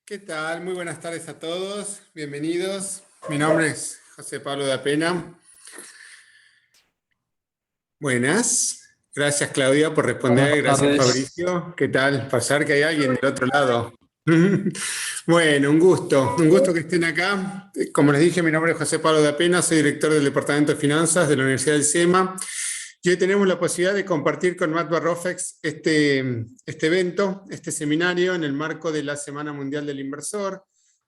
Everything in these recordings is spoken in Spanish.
¿Qué tal? Muy buenas tardes a todos. Bienvenidos. Mi nombre es José Pablo da Pena. Buenas. Gracias, Claudia, por Buenas responder. Gracias, tardes. Fabricio. ¿Qué tal? Pasar que hay alguien del otro lado. Bueno, un gusto que estén acá. Como les dije, mi nombre es José Pablo da Pena, soy director del Departamento de Finanzas de la Universidad del SEMA. Y hoy tenemos la posibilidad de compartir con Matt Barrofex este evento, este seminario en el marco de la Semana Mundial del Inversor,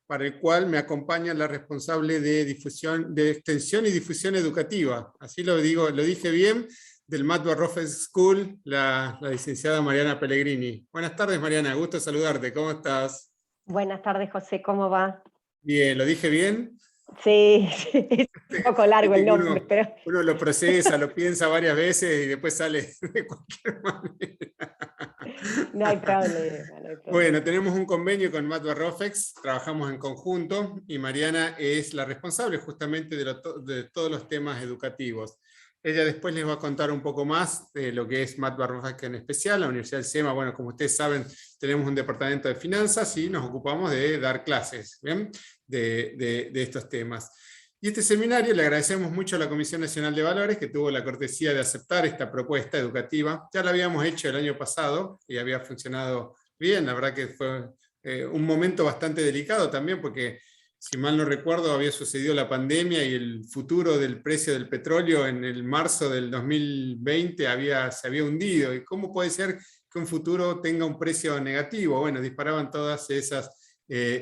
para el cual me acompaña la responsable de difusión, de extensión y difusión educativa. Así lo digo, lo dije bien, del Matt Barrofex School, la licenciada Mariana Pellegrini. Buenas tardes, Mariana, gusto saludarte. ¿Cómo estás? Buenas tardes, José, ¿cómo va? Bien, ¿lo dije bien? Sí, sí, es un poco largo Viste el que nombre, pero uno lo procesa, lo piensa varias veces y después sale de cualquier manera. no hay problema, no hay Bueno, problema. tenemos un convenio con Matt Barrofex, trabajamos en conjunto y Mariana es la responsable justamente de todos los temas educativos. Ella después les va a contar un poco más de lo que es Matt Barrofex en especial. La Universidad del SEMA, bueno, como ustedes saben, tenemos un departamento de finanzas y nos ocupamos de dar clases, ¿bien? De estos temas. Y este seminario le agradecemos mucho a la Comisión Nacional de Valores que tuvo la cortesía de aceptar esta propuesta educativa. Ya la habíamos hecho el año pasado y había funcionado bien. La verdad que fue un momento bastante delicado también porque, si mal no recuerdo, había sucedido la pandemia y el futuro del precio del petróleo en el marzo del 2020 se había hundido. ¿Y cómo puede ser que un futuro tenga un precio negativo? Bueno, disparaban todas esas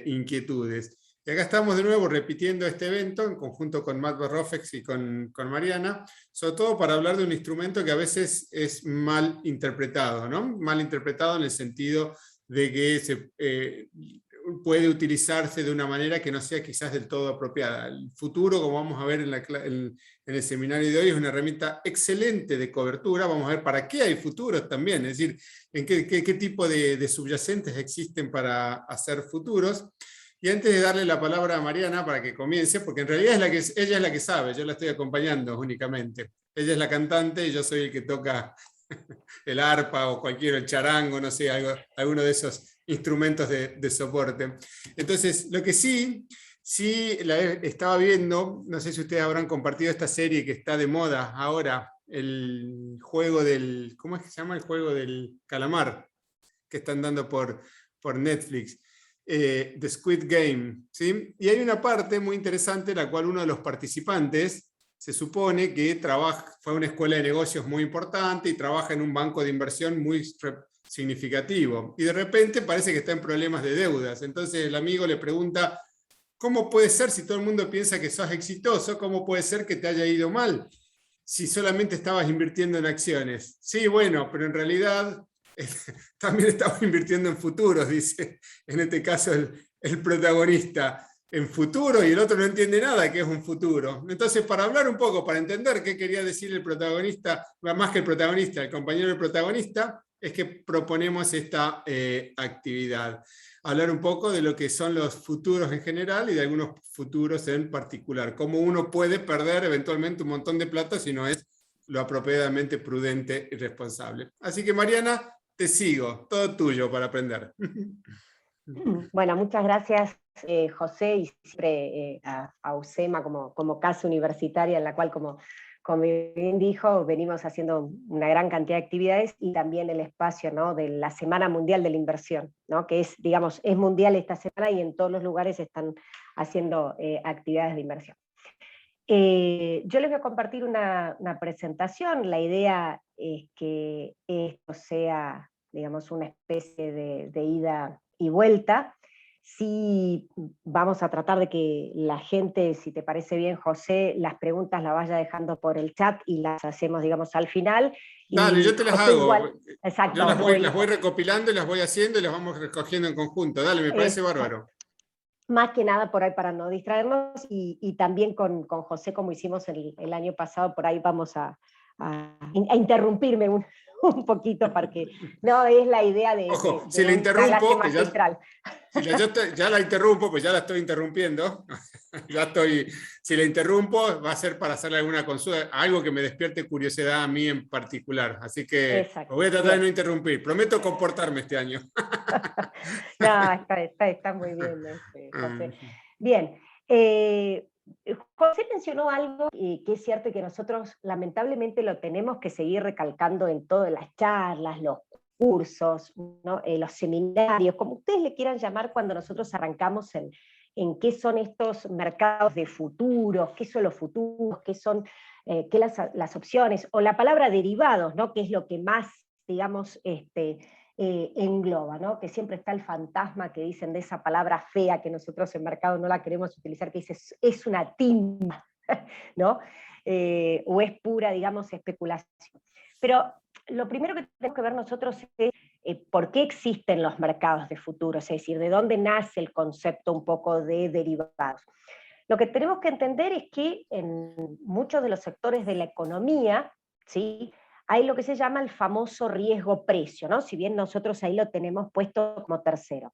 inquietudes. Y acá estamos de nuevo repitiendo este evento en conjunto con Matt Barrofex y con Mariana, sobre todo para hablar de un instrumento que a veces es mal interpretado, ¿no? Mal interpretado en el sentido de que puede utilizarse de una manera que no sea quizás del todo apropiada. El futuro, como vamos a ver en el seminario de hoy, es una herramienta excelente de cobertura. Vamos a ver para qué hay futuros también, es decir, en qué tipo de subyacentes existen para hacer futuros. Y antes de darle la palabra a Mariana para que comience, porque en realidad ella es la que sabe, yo la estoy acompañando únicamente. Ella es la cantante y yo soy el que toca el arpa o el charango, no sé, alguno de esos instrumentos de soporte. Entonces, lo que sí estaba viendo, no sé si ustedes habrán compartido esta serie que está de moda ahora, el juego del, ¿cómo es que se llama? El juego del calamar, que están dando por Netflix. The Squid Game, ¿sí? Y hay una parte muy interesante en la cual uno de los participantes se supone que fue a una escuela de negocios muy importante y trabaja en un banco de inversión muy significativo. Y de repente parece que está en problemas de deudas. Entonces el amigo le pregunta, ¿cómo puede ser si todo el mundo piensa que sos exitoso? ¿Cómo puede ser que te haya ido mal si solamente estabas invirtiendo en acciones? Sí, bueno, pero en realidad también estamos invirtiendo en futuros, dice en este caso el protagonista, en futuro, y el otro no entiende nada que es un futuro. Entonces, para hablar un poco, para entender qué quería decir el protagonista, más que el protagonista, el compañero del protagonista, es que proponemos esta actividad. Hablar un poco de lo que son los futuros en general y de algunos futuros en particular. Cómo uno puede perder eventualmente un montón de plata si no es lo apropiadamente prudente y responsable. Así que, Mariana, te sigo, todo tuyo para aprender. Bueno, muchas gracias, José, y siempre a UCEMA como casa universitaria en la cual, como bien dijo, venimos haciendo una gran cantidad de actividades y también el espacio, ¿no?, de la Semana Mundial de la Inversión, ¿no?, que es, digamos, es mundial esta semana y en todos los lugares están haciendo actividades de inversión. Yo les voy a compartir una presentación. La idea es que esto sea, digamos, una especie de ida y vuelta. Sí, vamos a tratar de que la gente, si te parece bien, José, las preguntas las vaya dejando por el chat y las hacemos, digamos, al final. Dale, Y yo te las José hago. igual, Yo exacto, las voy recopilando y las voy haciendo y las vamos recogiendo en conjunto. Dale, me parece bárbaro. más que nada por ahí para no distraernos y también con José, como hicimos el año pasado, por ahí vamos a interrumpirme un poquito porque no es la idea de, Ojo, de si le una clase interrumpo, que magistral. ya la interrumpo, pues ya la estoy interrumpiendo. Si la interrumpo, va a ser para hacerle alguna consulta, algo que me despierte curiosidad a mí en particular. Así que lo voy Exacto, a tratar de no bien. interrumpir. Prometo comportarme este año. No, está muy bien, José. Bien, José mencionó algo que es cierto y que nosotros lamentablemente lo tenemos que seguir recalcando en todas las charlas, los cursos, ¿no? Los seminarios, como ustedes le quieran llamar cuando nosotros arrancamos en qué son estos mercados de futuros, qué son los futuros, qué son qué las opciones, o la palabra derivados, ¿no? Que es lo que más, digamos, engloba, ¿no? Que siempre está el fantasma que dicen de esa palabra fea que nosotros en mercado no la queremos utilizar, que dice es una timba, ¿no? O es pura, digamos, especulación. Pero lo primero que tenemos que ver nosotros es por qué existen los mercados de futuros, es decir, de dónde nace el concepto un poco de derivados. Lo que tenemos que entender es que en muchos de los sectores de la economía, ¿sí?, hay lo que se llama el famoso riesgo-precio, ¿no? Si bien nosotros ahí lo tenemos puesto como tercero.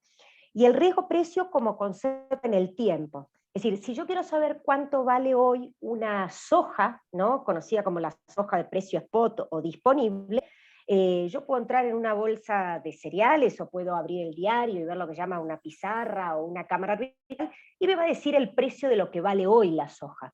Y el riesgo-precio como concepto en el tiempo. Es decir, si yo quiero saber cuánto vale hoy una soja, ¿no?, conocida como la soja de precio spot o disponible, yo puedo entrar en una bolsa de cereales o puedo abrir el diario y ver lo que se llama una pizarra o una cámara virtual y me va a decir el precio de lo que vale hoy la soja.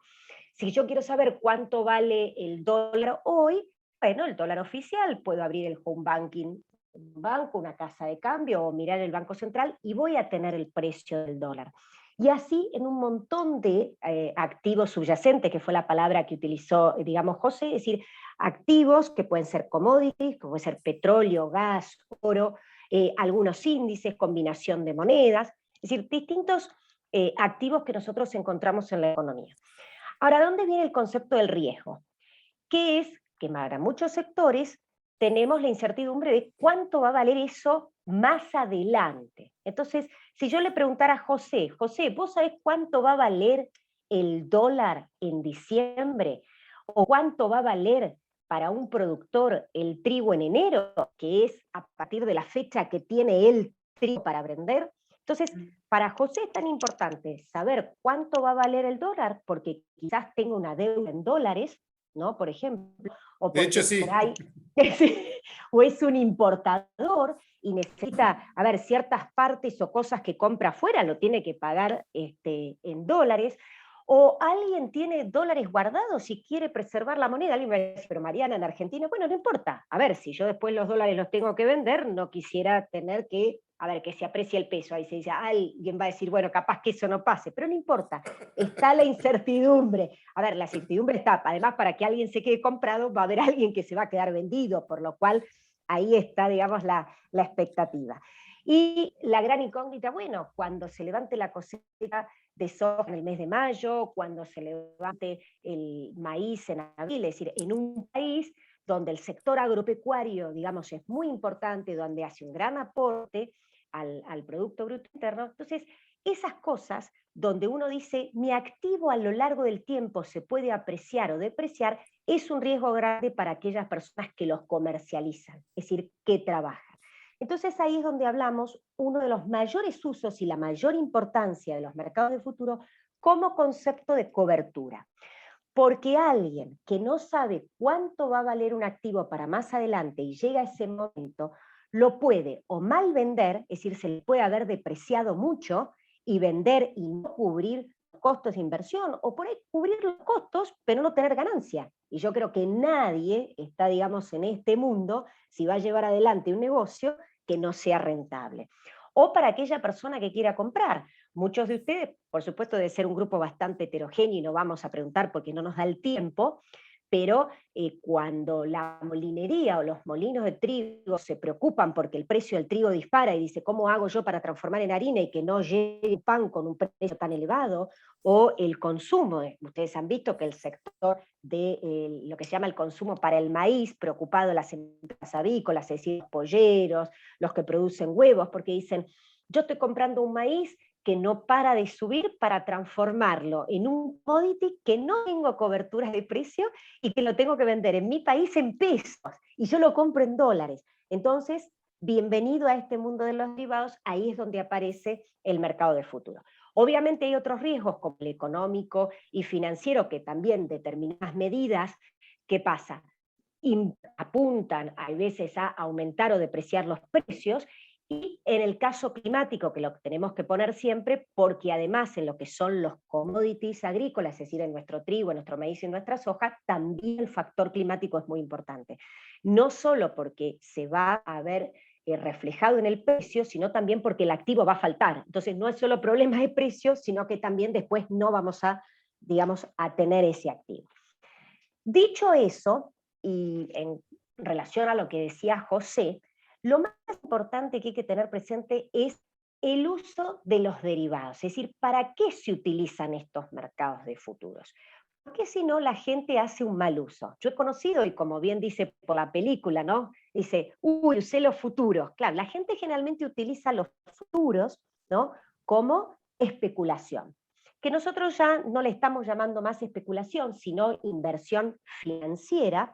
Si yo quiero saber cuánto vale el dólar hoy, bueno, el dólar oficial, puedo abrir el home banking, un banco, una casa de cambio o mirar el Banco Central y voy a tener el precio del dólar. Y así en un montón de activos subyacentes, que fue la palabra que utilizó, digamos, José, es decir, activos que pueden ser commodities, como puede ser petróleo, gas, oro, algunos índices, combinación de monedas, es decir, distintos activos que nosotros encontramos en la economía. Ahora, ¿dónde viene el concepto del riesgo? Que es que para muchos sectores tenemos la incertidumbre de cuánto va a valer eso más adelante. Entonces, si yo le preguntara a José, José, ¿vos sabés cuánto va a valer el dólar en diciembre? ¿O cuánto va a valer para un productor el trigo en enero, que es a partir de la fecha que tiene el trigo para vender? Entonces, para José es tan importante saber cuánto va a valer el dólar, porque quizás tenga una deuda en dólares, ¿no? Por ejemplo, o De hecho, porque por sí. ahí, o es un importador y necesita, a ver, ciertas partes o cosas que compra afuera, lo tiene que pagar en dólares, o alguien tiene dólares guardados y quiere preservar la moneda. Alguien me va a decir, pero Mariana, en Argentina, bueno, no importa. A ver, si yo después los dólares los tengo que vender, no quisiera tener que, a ver, que se aprecie el peso. Ahí se dice, alguien va a decir, bueno, capaz que eso no pase, pero no importa. Está la incertidumbre. A ver, la incertidumbre está, además, para que alguien se quede comprado, va a haber alguien que se va a quedar vendido, por lo cual ahí está, digamos, la expectativa. Y la gran incógnita, bueno, cuando se levante la cosecha de soja en el mes de mayo, cuando se levante el maíz en abril, es decir, en un país donde el sector agropecuario, digamos, es muy importante, donde hace un gran aporte al Producto Bruto Interno. Entonces, esas cosas donde uno dice, mi activo a lo largo del tiempo se puede apreciar o depreciar, es un riesgo grande para aquellas personas que los comercializan, es decir, que trabajan. Entonces ahí es donde hablamos uno de los mayores usos y la mayor importancia de los mercados de futuro como concepto de cobertura. Porque alguien que no sabe cuánto va a valer un activo para más adelante y llega a ese momento, lo puede o mal vender, es decir, se le puede haber depreciado mucho y vender y no cubrir costos de inversión, o por ahí cubrir los costos pero no tener ganancia. Y yo creo que nadie está, digamos, en este mundo, si va a llevar adelante un negocio, que no sea rentable. O para aquella persona que quiera comprar. Muchos de ustedes, por supuesto, debe ser un grupo bastante heterogéneo y no vamos a preguntar porque no nos da el tiempo, pero cuando la molinería o los molinos de trigo se preocupan porque el precio del trigo dispara y dice, ¿cómo hago yo para transformar en harina y que no llegue pan con un precio tan elevado? O el consumo, ustedes han visto que el sector de lo que se llama el consumo para el maíz, preocupado las empresas avícolas, es decir, los polleros, los que producen huevos, porque dicen, yo estoy comprando un maíz que no para de subir para transformarlo en un commodity que no tengo coberturas de precio y que lo tengo que vender en mi país en pesos y yo lo compro en dólares. Entonces, bienvenido a este mundo de los derivados, ahí es donde aparece el mercado de futuro. Obviamente hay otros riesgos como el económico y financiero que también determinadas medidas, ¿qué pasa? Apuntan a veces a aumentar o depreciar los precios, y en el caso climático, que lo tenemos que poner siempre, porque además en lo que son los commodities agrícolas, es decir, en nuestro trigo, en nuestro maíz y en nuestra soja, también el factor climático es muy importante. No solo porque se va a ver reflejado en el precio, sino también porque el activo va a faltar. Entonces no es solo problema de precio, sino que también después no vamos a, digamos, a tener ese activo. Dicho eso, y en relación a lo que decía José, lo más importante que hay que tener presente es el uso de los derivados, es decir, ¿para qué se utilizan estos mercados de futuros? Porque si no, la gente hace un mal uso. Yo he conocido, y como bien dice por la película, ¿no? Dice, uy, usé los futuros. Claro, la gente generalmente utiliza los futuros, ¿no? Como especulación, que nosotros ya no le estamos llamando más especulación, sino inversión financiera,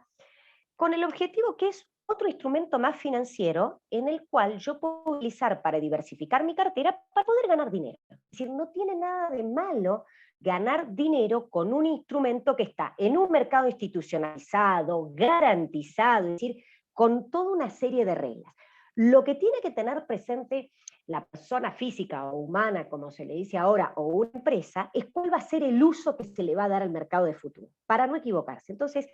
con el objetivo que es otro instrumento más financiero en el cual yo puedo utilizar para diversificar mi cartera para poder ganar dinero. Es decir, no tiene nada de malo ganar dinero con un instrumento que está en un mercado institucionalizado, garantizado, es decir, con toda una serie de reglas. Lo que tiene que tener presente la persona física o humana, como se le dice ahora, o una empresa, es cuál va a ser el uso que se le va a dar al mercado de futuro, para no equivocarse. Entonces,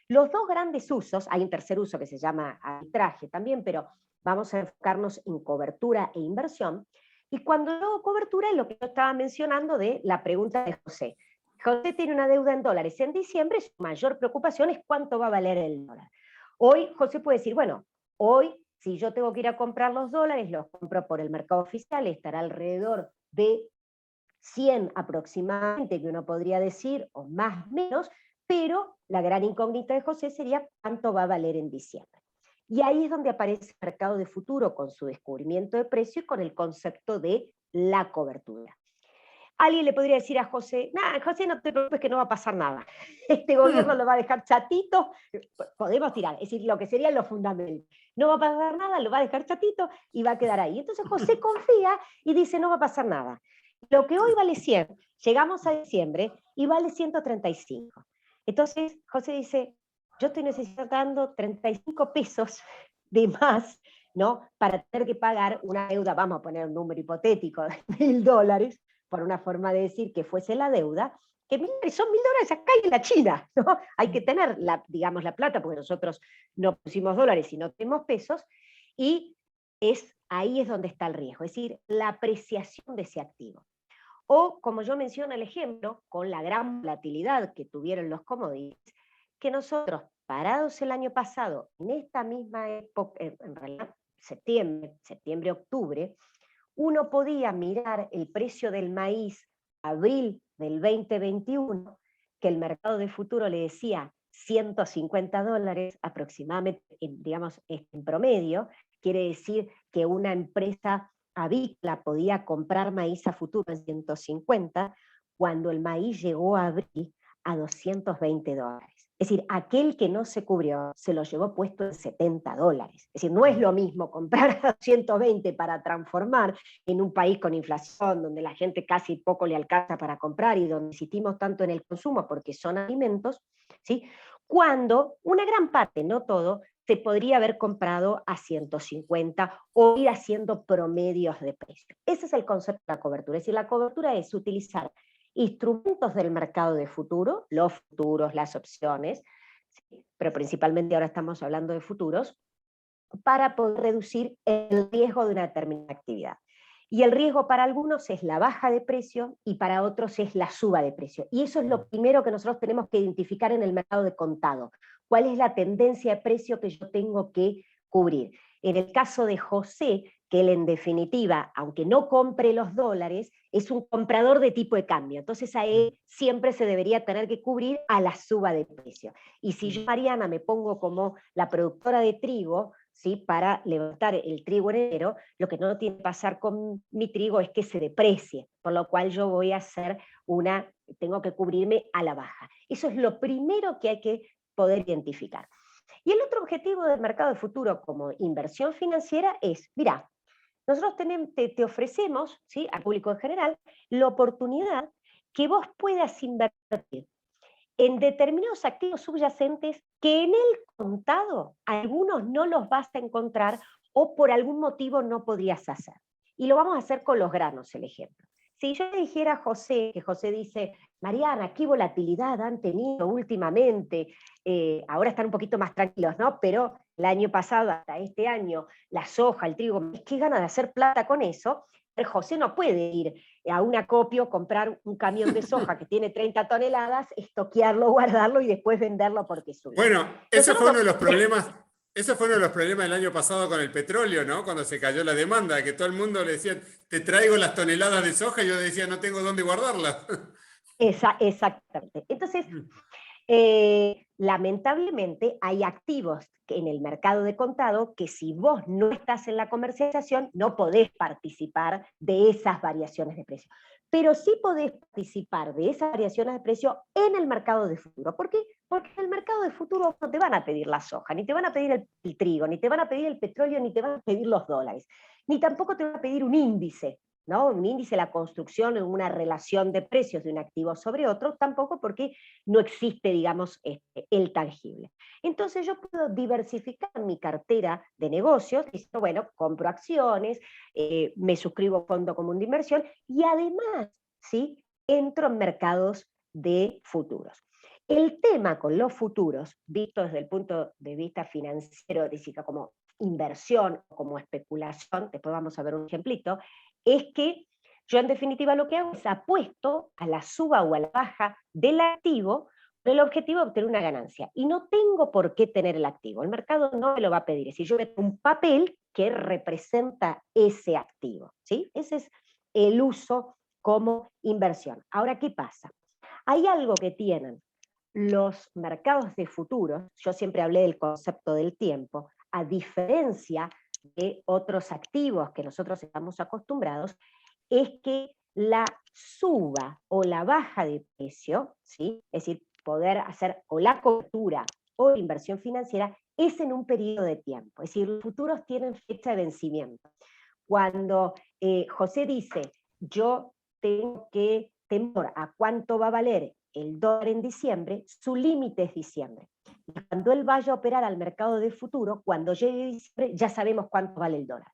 los dos grandes usos, hay un tercer uso que se llama arbitraje también, pero vamos a enfocarnos en cobertura e inversión. Y cuando hago cobertura es lo que yo estaba mencionando de la pregunta de José. José tiene una deuda en dólares en diciembre, su mayor preocupación es cuánto va a valer el dólar. Hoy José puede decir, bueno, hoy si yo tengo que ir a comprar los dólares, los compro por el mercado oficial, estará alrededor de 100 aproximadamente, que uno podría decir, o más o menos, pero la gran incógnita de José sería cuánto va a valer en diciembre. Y ahí es donde aparece el mercado de futuro con su descubrimiento de precio y con el concepto de la cobertura. Alguien le podría decir a José, nah, José, no te preocupes que no va a pasar nada. Este gobierno lo va a dejar chatito, podemos tirar, es decir, lo que serían los fundamentos. No va a pasar nada, lo va a dejar chatito y va a quedar ahí. Entonces José confía y dice, no va a pasar nada. Lo que hoy vale 100, llegamos a diciembre y vale 135. Entonces José dice, yo estoy necesitando 35 pesos de más, ¿no? Para tener que pagar una deuda, vamos a poner un número hipotético de $1.000, por una forma de decir que fuese la deuda, que son $1.000 acá y en la China, ¿no? Hay que tener, digamos, la plata, porque nosotros no pusimos dólares y no tenemos pesos, y ahí es donde está el riesgo, es decir, la apreciación de ese activo. O, como yo menciono el ejemplo, con la gran volatilidad que tuvieron los commodities, que nosotros, parados el año pasado, en esta misma época, en realidad septiembre, octubre, uno podía mirar el precio del maíz abril del 2021, que el mercado de futuro le decía $150 aproximadamente, digamos, en promedio, quiere decir que una empresa avícola podía comprar maíz a futuro en 150, cuando el maíz llegó a abril a $220. Es decir, aquel que no se cubrió se lo llevó puesto en $70. Es decir, no es lo mismo comprar a 120 para transformar en un país con inflación, donde la gente casi poco le alcanza para comprar y donde insistimos tanto en el consumo porque son alimentos, ¿sí? Cuando una gran parte, no todo, se podría haber comprado a 150 o ir haciendo promedios de precio. Ese es el concepto de la cobertura. Es decir, la cobertura es utilizar instrumentos del mercado de futuro, los futuros, las opciones, ¿sí? Pero principalmente ahora estamos hablando de futuros, para poder reducir el riesgo de una determinada actividad. Y el riesgo para algunos es la baja de precio y para otros es la suba de precio. Y eso es lo primero que nosotros tenemos que identificar en el mercado de contado. ¿Cuál es la tendencia de precio que yo tengo que cubrir? En el caso de José, que él en definitiva, aunque no compre los dólares, es un comprador de tipo de cambio. Entonces a él siempre se debería tener que cubrir a la suba de precio. Y si yo, Mariana, me pongo como la productora de trigo, ¿sí? Para levantar el trigo en enero, lo que no tiene que pasar con mi trigo es que se deprecie, por lo cual yo voy a hacer tengo que cubrirme a la baja. Eso es lo primero que hay que poder identificar. Y el otro objetivo del mercado de futuro como inversión financiera es, mira, nosotros te ofrecemos, ¿sí? Al público en general, la oportunidad que vos puedas invertir en determinados activos subyacentes que en el contado algunos no los vas a encontrar o por algún motivo no podrías hacer. Y lo vamos a hacer con los granos, el ejemplo. Si yo le dijera a José, que José dice, Mariana, qué volatilidad han tenido últimamente, ahora están un poquito más tranquilos, ¿no? Pero el año pasado hasta este año, la soja, el trigo, qué gana de hacer plata con eso. José no puede ir a un acopio, comprar un camión de soja que tiene 30 toneladas, estoquearlo, guardarlo y después venderlo porque sube. Bueno, eso Nosotros fue uno de los problemas. Eso fue uno de los problemas del año pasado con el petróleo, ¿no? Cuando se cayó la demanda, que todo el mundo le decía, te traigo las toneladas de soja, y yo decía, no tengo dónde guardarlas. Exactamente. Entonces, lamentablemente hay activos en el mercado de contado que si vos no estás en la comercialización no podés participar de esas variaciones de precio. Pero sí podés participar de esas variaciones de precio en el mercado de futuro. ¿Por qué? Porque en el mercado de futuro no te van a pedir la soja, ni te van a pedir el trigo, ni te van a pedir el petróleo, ni te van a pedir los dólares, ni tampoco te van a pedir un índice, ¿no? Un índice, la construcción en una relación de precios de un activo sobre otro, tampoco porque no existe, digamos, el tangible. Entonces yo puedo diversificar mi cartera de negocios, diciendo, bueno, compro acciones, me suscribo a fondo común de inversión y además, ¿sí? Entro en mercados de futuros. El tema con los futuros, visto desde el punto de vista financiero, decir, como inversión, como especulación, después vamos a ver un ejemplito, es que yo en definitiva lo que hago es apuesto a la suba o a la baja del activo con el objetivo de obtener una ganancia. Y no tengo por qué tener el activo. El mercado no me lo va a pedir. Es decir, yo meto un papel que representa ese activo. ¿Sí? Ese es el uso como inversión. Ahora, ¿qué pasa? Hay algo que tienen los mercados de futuros, yo siempre hablé del concepto del tiempo, a diferencia de otros activos que nosotros estamos acostumbrados, es que la suba o la baja de precio, ¿sí? Es decir, poder hacer o la cobertura o la inversión financiera, es en un periodo de tiempo. Es decir, los futuros tienen fecha de vencimiento. Cuando José dice, yo tengo que temor a cuánto va a valer el dólar en diciembre, su límite es diciembre. Y cuando él vaya a operar al mercado de futuro, cuando llegue diciembre, ya sabemos cuánto vale el dólar.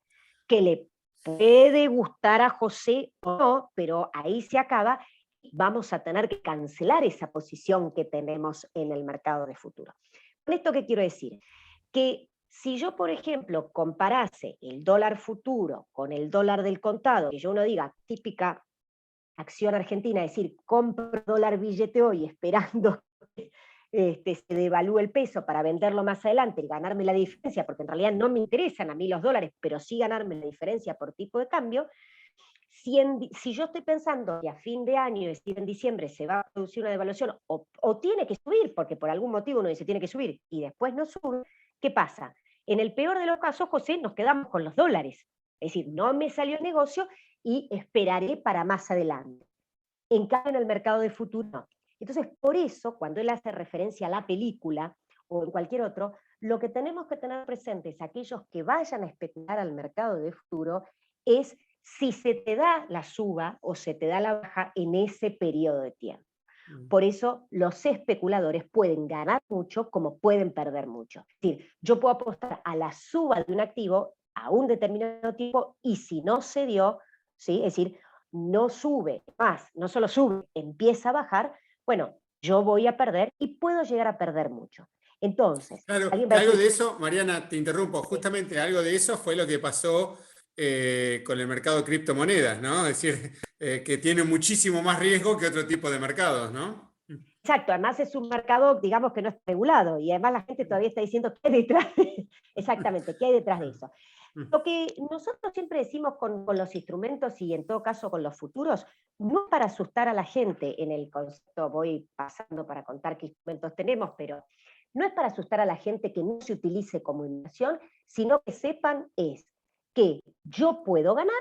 Que le puede gustar a José o no, pero ahí se acaba. Vamos a tener que cancelar esa posición que tenemos en el mercado de futuro. ¿Con esto qué quiero decir? Que si yo, por ejemplo, comparase el dólar futuro con el dólar del contado, que yo uno diga, típica acción argentina, es decir, compro dólar billete hoy esperando que se devalúe el peso para venderlo más adelante y ganarme la diferencia, porque en realidad no me interesan a mí los dólares, pero sí ganarme la diferencia por tipo de cambio. Si yo estoy pensando que a fin de año, es decir, en diciembre, se va a producir una devaluación o tiene que subir, porque por algún motivo uno dice tiene que subir y después no sube, ¿qué pasa? En el peor de los casos, José, nos quedamos con los dólares. Es decir, no me salió el negocio y esperaré para más adelante. En cambio, en el mercado de futuro, no. Entonces, por eso, cuando él hace referencia a la película o en cualquier otro, lo que tenemos que tener presentes aquellos que vayan a especular al mercado de futuro es si se te da la suba o se te da la baja en ese periodo de tiempo. Por eso los especuladores pueden ganar mucho como pueden perder mucho. Es decir, yo puedo apostar a la suba de un activo a un determinado tiempo y si no se dio, ¿sí? Es decir, no sube más, no solo sube, empieza a bajar, bueno, yo voy a perder y puedo llegar a perder mucho. Entonces, Claro, alguien que va a algo decir, de eso, Mariana, te interrumpo, justamente algo de eso fue lo que pasó con el mercado de criptomonedas, ¿no? Es decir, que tiene muchísimo más riesgo que otro tipo de mercados, ¿no? exacto, además es un mercado, digamos, que no es regulado, y además la gente todavía está diciendo qué hay detrás de, exactamente, qué hay detrás de eso. Lo que nosotros siempre decimos con los instrumentos y en todo caso con los futuros, no para asustar a la gente en el concepto, voy pasando para contar qué instrumentos tenemos, pero no es para asustar a la gente que no se utilice como inversión, sino que sepan es que yo puedo ganar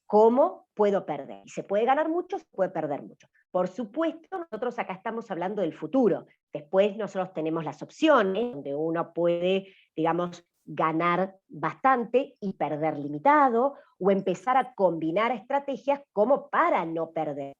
como puedo perder. Y se puede ganar mucho, se puede perder mucho. Por supuesto, nosotros acá estamos hablando del futuro. Después nosotros tenemos las opciones, donde uno puede, digamos, ganar bastante y perder limitado, o empezar a combinar estrategias como para no perder.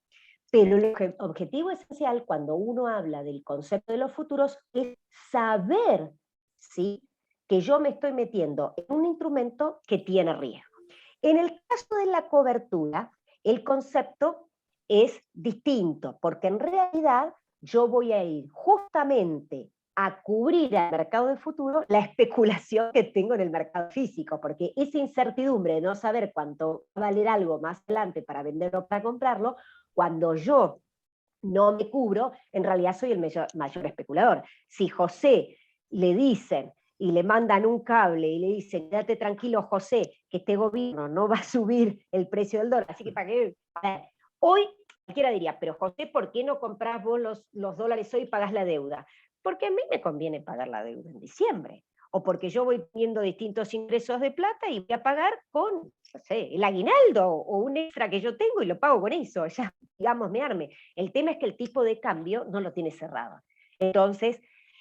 Pero el objetivo esencial cuando uno habla del concepto de los futuros es saber, ¿sí?, que yo me estoy metiendo en un instrumento que tiene riesgo. En el caso de la cobertura, el concepto es distinto, porque en realidad yo voy a ir justamente a cubrir al mercado de futuro la especulación que tengo en el mercado físico, porque esa incertidumbre de no saber cuánto va a valer algo más adelante para venderlo o para comprarlo, cuando yo no me cubro, en realidad soy el mayor especulador. Si José le dicen y le mandan un cable y le dicen, quédate tranquilo, José, que este gobierno no va a subir el precio del dólar, así que para qué. Hoy cualquiera diría, pero José, ¿por qué no comprás vos los dólares hoy y pagás la deuda? Porque a mí me conviene pagar la deuda en diciembre, o porque yo voy teniendo distintos ingresos de plata y voy a pagar con, no sé, el aguinaldo o un extra que yo tengo y lo pago con eso, ya, digamos, me arme. El tema es que el tipo de cambio no lo tiene cerrado. Entonces,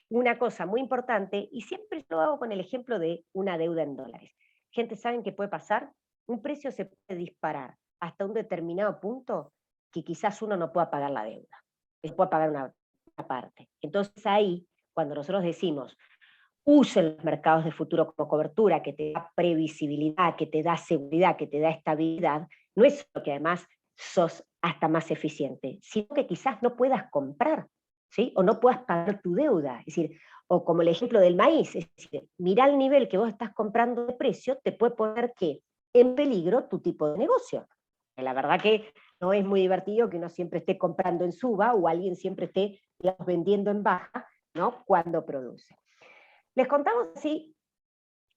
una cosa muy importante, y siempre lo hago con el ejemplo de una deuda en dólares. Gente, ¿saben qué puede pasar? Un precio se puede disparar hasta un determinado punto que quizás uno no pueda pagar la deuda, se puede pagar una parte. Entonces ahí, cuando nosotros decimos, usen los mercados de futuro como cobertura, que te da previsibilidad, que te da seguridad, que te da estabilidad, no es lo que además sos hasta más eficiente, sino que quizás no puedas comprar, ¿sí? O no puedas pagar tu deuda. Es decir, o como el ejemplo del maíz, es decir, mira el nivel que vos estás comprando de precio, te puede poner que en peligro tu tipo de negocio. La verdad que no es muy divertido que uno siempre esté comprando en suba o alguien siempre esté, digamos, vendiendo en baja, ¿no?, cuando produce. Les contamos así,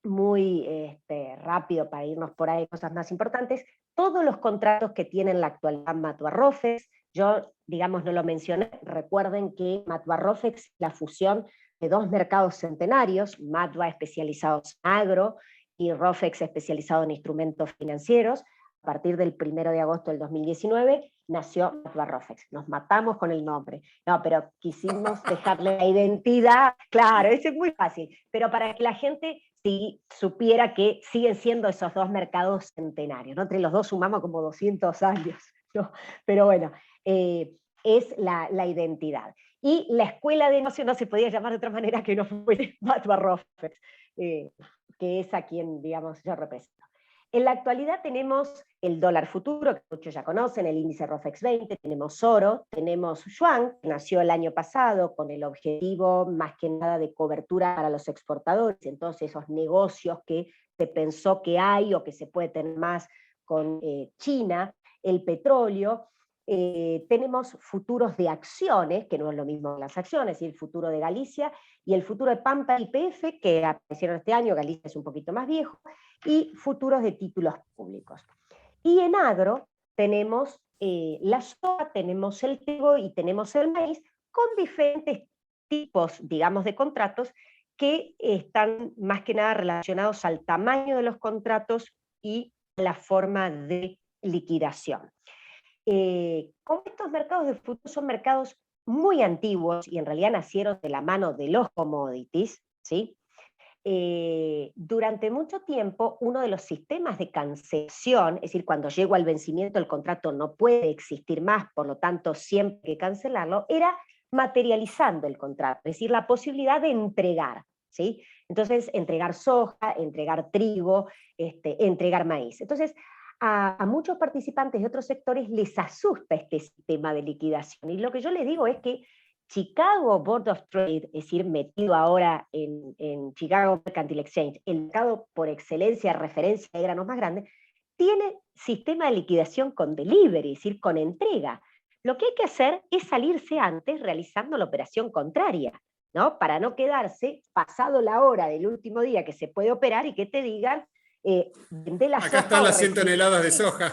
muy rápido para irnos por ahí, cosas más importantes, todos los contratos que tiene en la actualidad Matua-Rofex. Yo, digamos, no lo mencioné, recuerden que Matua-Rofex es la fusión de dos mercados centenarios, Matua especializados en agro y Rofex especializado en instrumentos financieros. A partir del 1 de agosto del 2019 nació Matua-Rofex. Nos matamos con el nombre. No, pero quisimos dejarle la identidad, claro, eso es muy fácil, pero para que la gente sí supiera que siguen siendo esos dos mercados centenarios, ¿no? Entre los dos sumamos como 200 años, ¿no? Pero bueno, es la identidad. Y la escuela de negocio no se podía llamar de otra manera que no fuese Matua-Rofex, que es a quien, digamos, yo represento. En la actualidad tenemos el dólar futuro, que muchos ya conocen, el índice Rofex 20, tenemos oro, tenemos yuan, que nació el año pasado con el objetivo más que nada de cobertura para los exportadores, entonces esos negocios que se pensó que hay o que se puede tener más con China, el petróleo. Tenemos futuros de acciones, que no es lo mismo que las acciones, y el futuro de Galicia, y el futuro de Pampa y PF, que aparecieron este año, Galicia es un poquito más viejo, y futuros de títulos públicos. Y en agro tenemos la soja, tenemos el trigo y tenemos el maíz, con diferentes tipos, digamos, de contratos que están más que nada relacionados al tamaño de los contratos y la forma de liquidación. Como estos mercados de futuro son mercados muy antiguos y en realidad nacieron de la mano de los commodities, ¿sí? Durante mucho tiempo uno de los sistemas de cancelación, es decir, cuando llego al vencimiento el contrato no puede existir más, por lo tanto siempre hay que cancelarlo, era materializando el contrato, es decir, la posibilidad de entregar, ¿sí? Entonces, entregar soja, entregar trigo, entregar maíz. Entonces, a muchos participantes de otros sectores les asusta este sistema de liquidación. Y lo que yo les digo es que Chicago Board of Trade, es decir, metido ahora en Chicago Mercantile Exchange, el mercado por excelencia, referencia de granos más grande, tiene sistema de liquidación con delivery, es decir, con entrega. Lo que hay que hacer es salirse antes realizando la operación contraria, ¿no? Para no quedarse pasado la hora del último día que se puede operar y que te digan, vende la soja. Acá están las 100 toneladas de soja.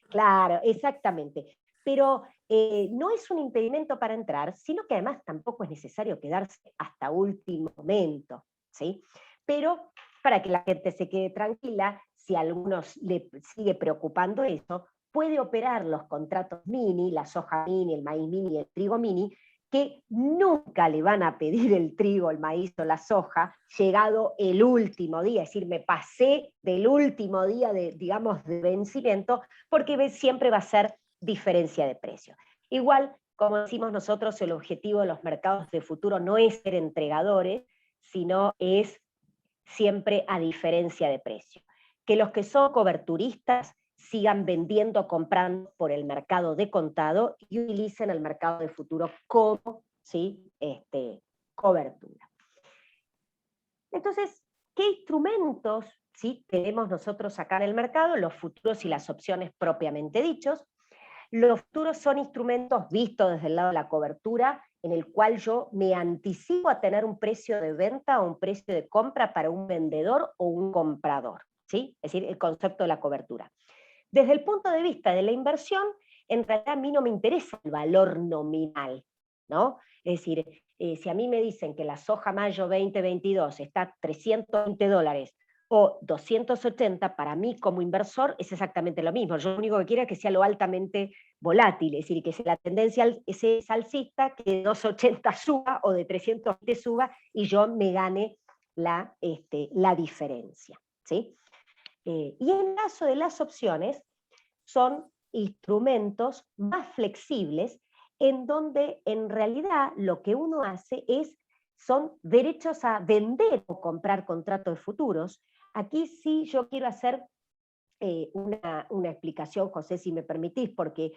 Claro, exactamente. Pero no es un impedimento para entrar, sino que además tampoco es necesario quedarse hasta último momento, ¿sí? Pero para que la gente se quede tranquila, si a algunos le sigue preocupando eso, puede operar los contratos mini, la soja mini, el maíz mini y el trigo mini, que nunca le van a pedir el trigo, el maíz o la soja llegado el último día, es decir, me pasé del último día de, digamos, de vencimiento, porque siempre va a ser diferencia de precio. Igual, como decimos nosotros, el objetivo de los mercados de futuro no es ser entregadores, sino es siempre a diferencia de precio. Que los que son coberturistas sigan vendiendo, comprando por el mercado de contado y utilicen el mercado de futuro como, ¿sí? Cobertura. Entonces, ¿qué instrumentos, ¿sí?, tenemos nosotros acá en el mercado? Los futuros y las opciones propiamente dichos. Los futuros son instrumentos vistos desde el lado de la cobertura, en el cual yo me anticipo a tener un precio de venta o un precio de compra para un vendedor o un comprador, ¿sí? Es decir, el concepto de la cobertura. Desde el punto de vista de la inversión, en realidad a mí no me interesa el valor nominal, ¿no? Es decir, si a mí me dicen que la soja mayo 2022 está a $320 o 280, para mí como inversor es exactamente lo mismo. Yo lo único que quiero es que sea lo altamente volátil, es decir, que si la tendencia es alcista, que de 280 suba o de 320 suba y yo me gane la diferencia, ¿sí? Y en el caso de las opciones, son instrumentos más flexibles en donde en realidad lo que uno hace son derechos a vender o comprar contratos de futuros. Aquí sí yo quiero hacer una explicación, José, si me permitís, porque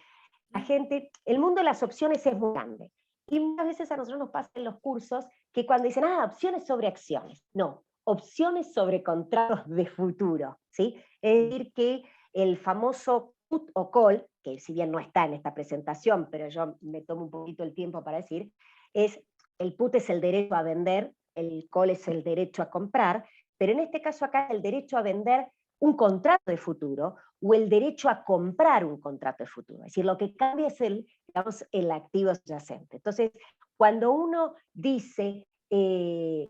la gente, el mundo de las opciones es muy grande. Y muchas veces a nosotros nos pasa en los cursos que cuando dicen, opciones sobre acciones. No, opciones sobre contratos de futuro, ¿sí? Es decir, que el famoso put o call, que si bien no está en esta presentación, pero yo me tomo un poquito el tiempo para decir, el put es el derecho a vender, el call es el derecho a comprar, pero en este caso acá el derecho a vender un contrato de futuro o el derecho a comprar un contrato de futuro. Es decir, lo que cambia es el activo subyacente. Entonces, cuando uno dice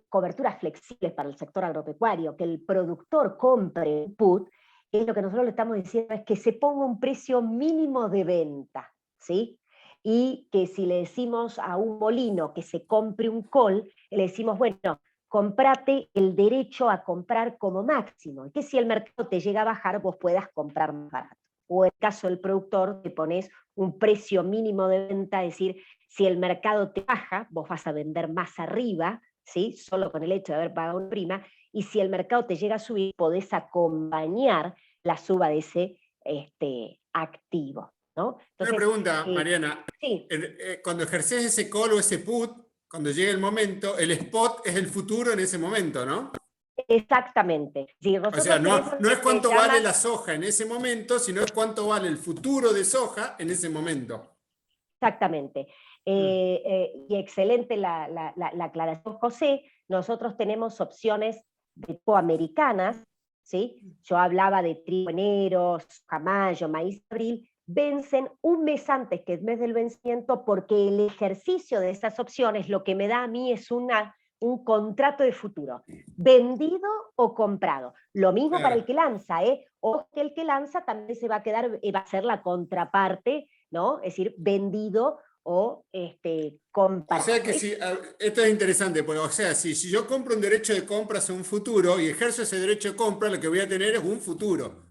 coberturas flexibles para el sector agropecuario, que el productor compre un put, es lo que nosotros le estamos diciendo es que se ponga un precio mínimo de venta, ¿sí? Y que si le decimos a un molino que se compre un call, le decimos, bueno, comprate el derecho a comprar como máximo, y que si el mercado te llega a bajar, vos puedas comprar más barato. O en el caso del productor, te pones un precio mínimo de venta, es decir, si el mercado te baja, vos vas a vender más arriba, ¿sí?, solo con el hecho de haber pagado una prima, y si el mercado te llega a subir, podés acompañar la suba de ese activo, ¿no? Entonces, una pregunta, Mariana. Sí. Cuando ejerces ese call o ese put, cuando llegue el momento, el spot es el futuro en ese momento, ¿no? Exactamente. Si o sea, no es cuánto vale la soja en ese momento, sino es cuánto vale el futuro de soja en ese momento. Exactamente. Y excelente la aclaración, José. Nosotros tenemos opciones de tipo americanas, ¿sí? Yo hablaba de trigo enero, soja mayo, maíz abril, vencen un mes antes que el mes del vencimiento porque el ejercicio de esas opciones lo que me da a mí es un contrato de futuro, vendido o comprado. Lo mismo para el que lanza, o que el que lanza también se va a quedar, va a ser la contraparte, ¿no? Es decir, vendido o comprado. O sea que si, esto es interesante, porque, o sea, si yo compro un derecho de compra hacia un futuro y ejerzo ese derecho de compra, lo que voy a tener es un futuro.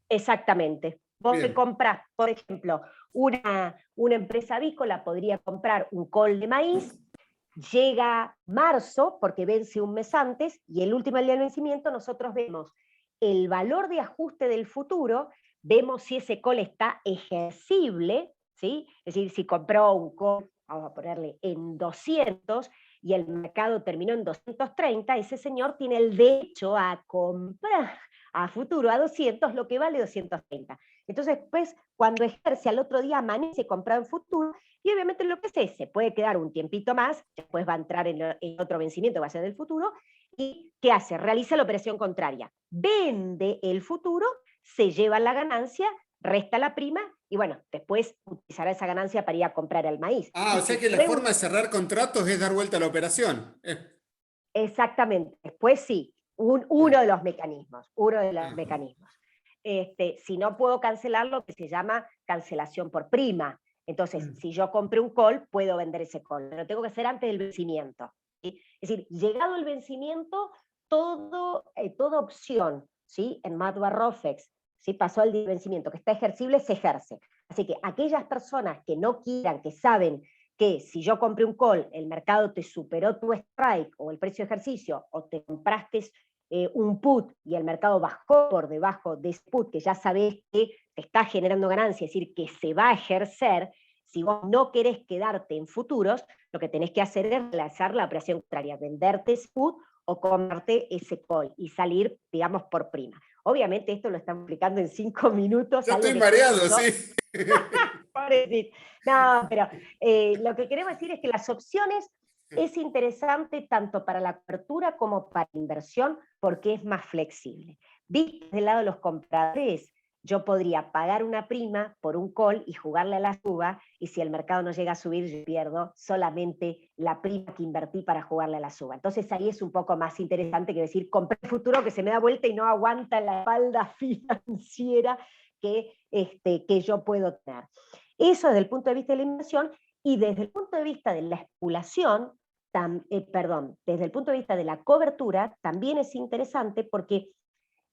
Exactamente. Vos te compras, por ejemplo, una empresa avícola podría comprar un col de maíz, llega marzo, porque vence un mes antes, y el último día del vencimiento nosotros vemos el valor de ajuste del futuro, vemos si ese call está ejercible, ¿sí? Es decir, si compró un call, vamos a ponerle en 200, y el mercado terminó en 230, ese señor tiene el derecho a comprar a futuro a 200 lo que vale 230. Entonces, pues, cuando ejerce al otro día amanece comprado en futuro, y obviamente lo que se puede quedar un tiempito más, después va a entrar en otro vencimiento, va a ser del futuro, y ¿qué hace? Realiza la operación contraria. Vende el futuro, se lleva la ganancia resta la prima, y bueno, después utilizará esa ganancia para ir a comprar el maíz. O sea que la forma de cerrar contratos es dar vuelta a la operación. Exactamente, después sí, uno de los mecanismos, uno de los mecanismos. Si no puedo cancelar lo que se llama cancelación por prima. Entonces, si yo compré un call, puedo vender ese call, pero tengo que hacer antes del vencimiento, ¿sí? Es decir, llegado el vencimiento, toda opción, ¿sí? En Madwar Rofex, ¿sí? Pasó el vencimiento, que está ejercible, se ejerce. Así que aquellas personas que no quieran, que saben que si yo compré un call, el mercado te superó tu strike o el precio de ejercicio, o te compraste un put y el mercado bajó por debajo de ese put, que ya sabés que te está generando ganancia, es decir, que se va a ejercer. Si vos no querés quedarte en futuros, lo que tenés que hacer es realizar la operación contraria, venderte ese put o comprarte ese call y salir, digamos, por prima. Obviamente esto lo estamos explicando en 5 minutos. Yo estoy mareado, sí. No, pero lo que queremos decir es que las opciones es interesante tanto para la apertura como para la inversión, porque es más flexible. Visto del lado de los compradores, yo podría pagar una prima por un call y jugarle a la suba, y si el mercado no llega a subir, yo pierdo solamente la prima que invertí para jugarle a la suba. Entonces ahí es un poco más interesante que decir, compré el futuro que se me da vuelta y no aguanta la espalda financiera que yo puedo tener. Eso desde el punto de vista de la inversión, y desde el punto de vista de la especulación, desde el punto de vista de la cobertura, también es interesante porque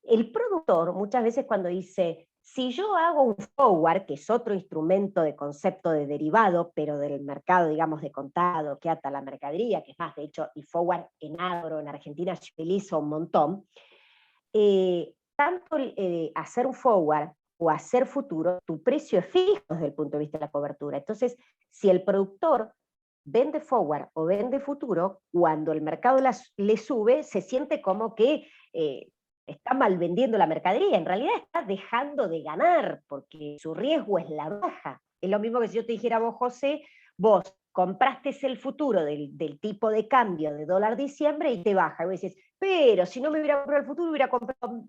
el productor muchas veces cuando dice, si yo hago un forward, que es otro instrumento de concepto de derivado, pero del mercado, digamos, de contado, que ata la mercadería, que es más, de hecho, el forward en agro, en Argentina se utiliza un montón, tanto hacer un forward o hacer futuro, tu precio es fijo desde el punto de vista de la cobertura. Entonces, si el productor vende forward o vende futuro, cuando el mercado le sube, se siente como que está mal vendiendo la mercadería. En realidad está dejando de ganar, porque su riesgo es la baja. Es lo mismo que si yo te dijera a vos, José, vos compraste el futuro del tipo de cambio de dólar diciembre y te baja. Y vos decís, pero si no me hubiera comprado el futuro, hubiera comprado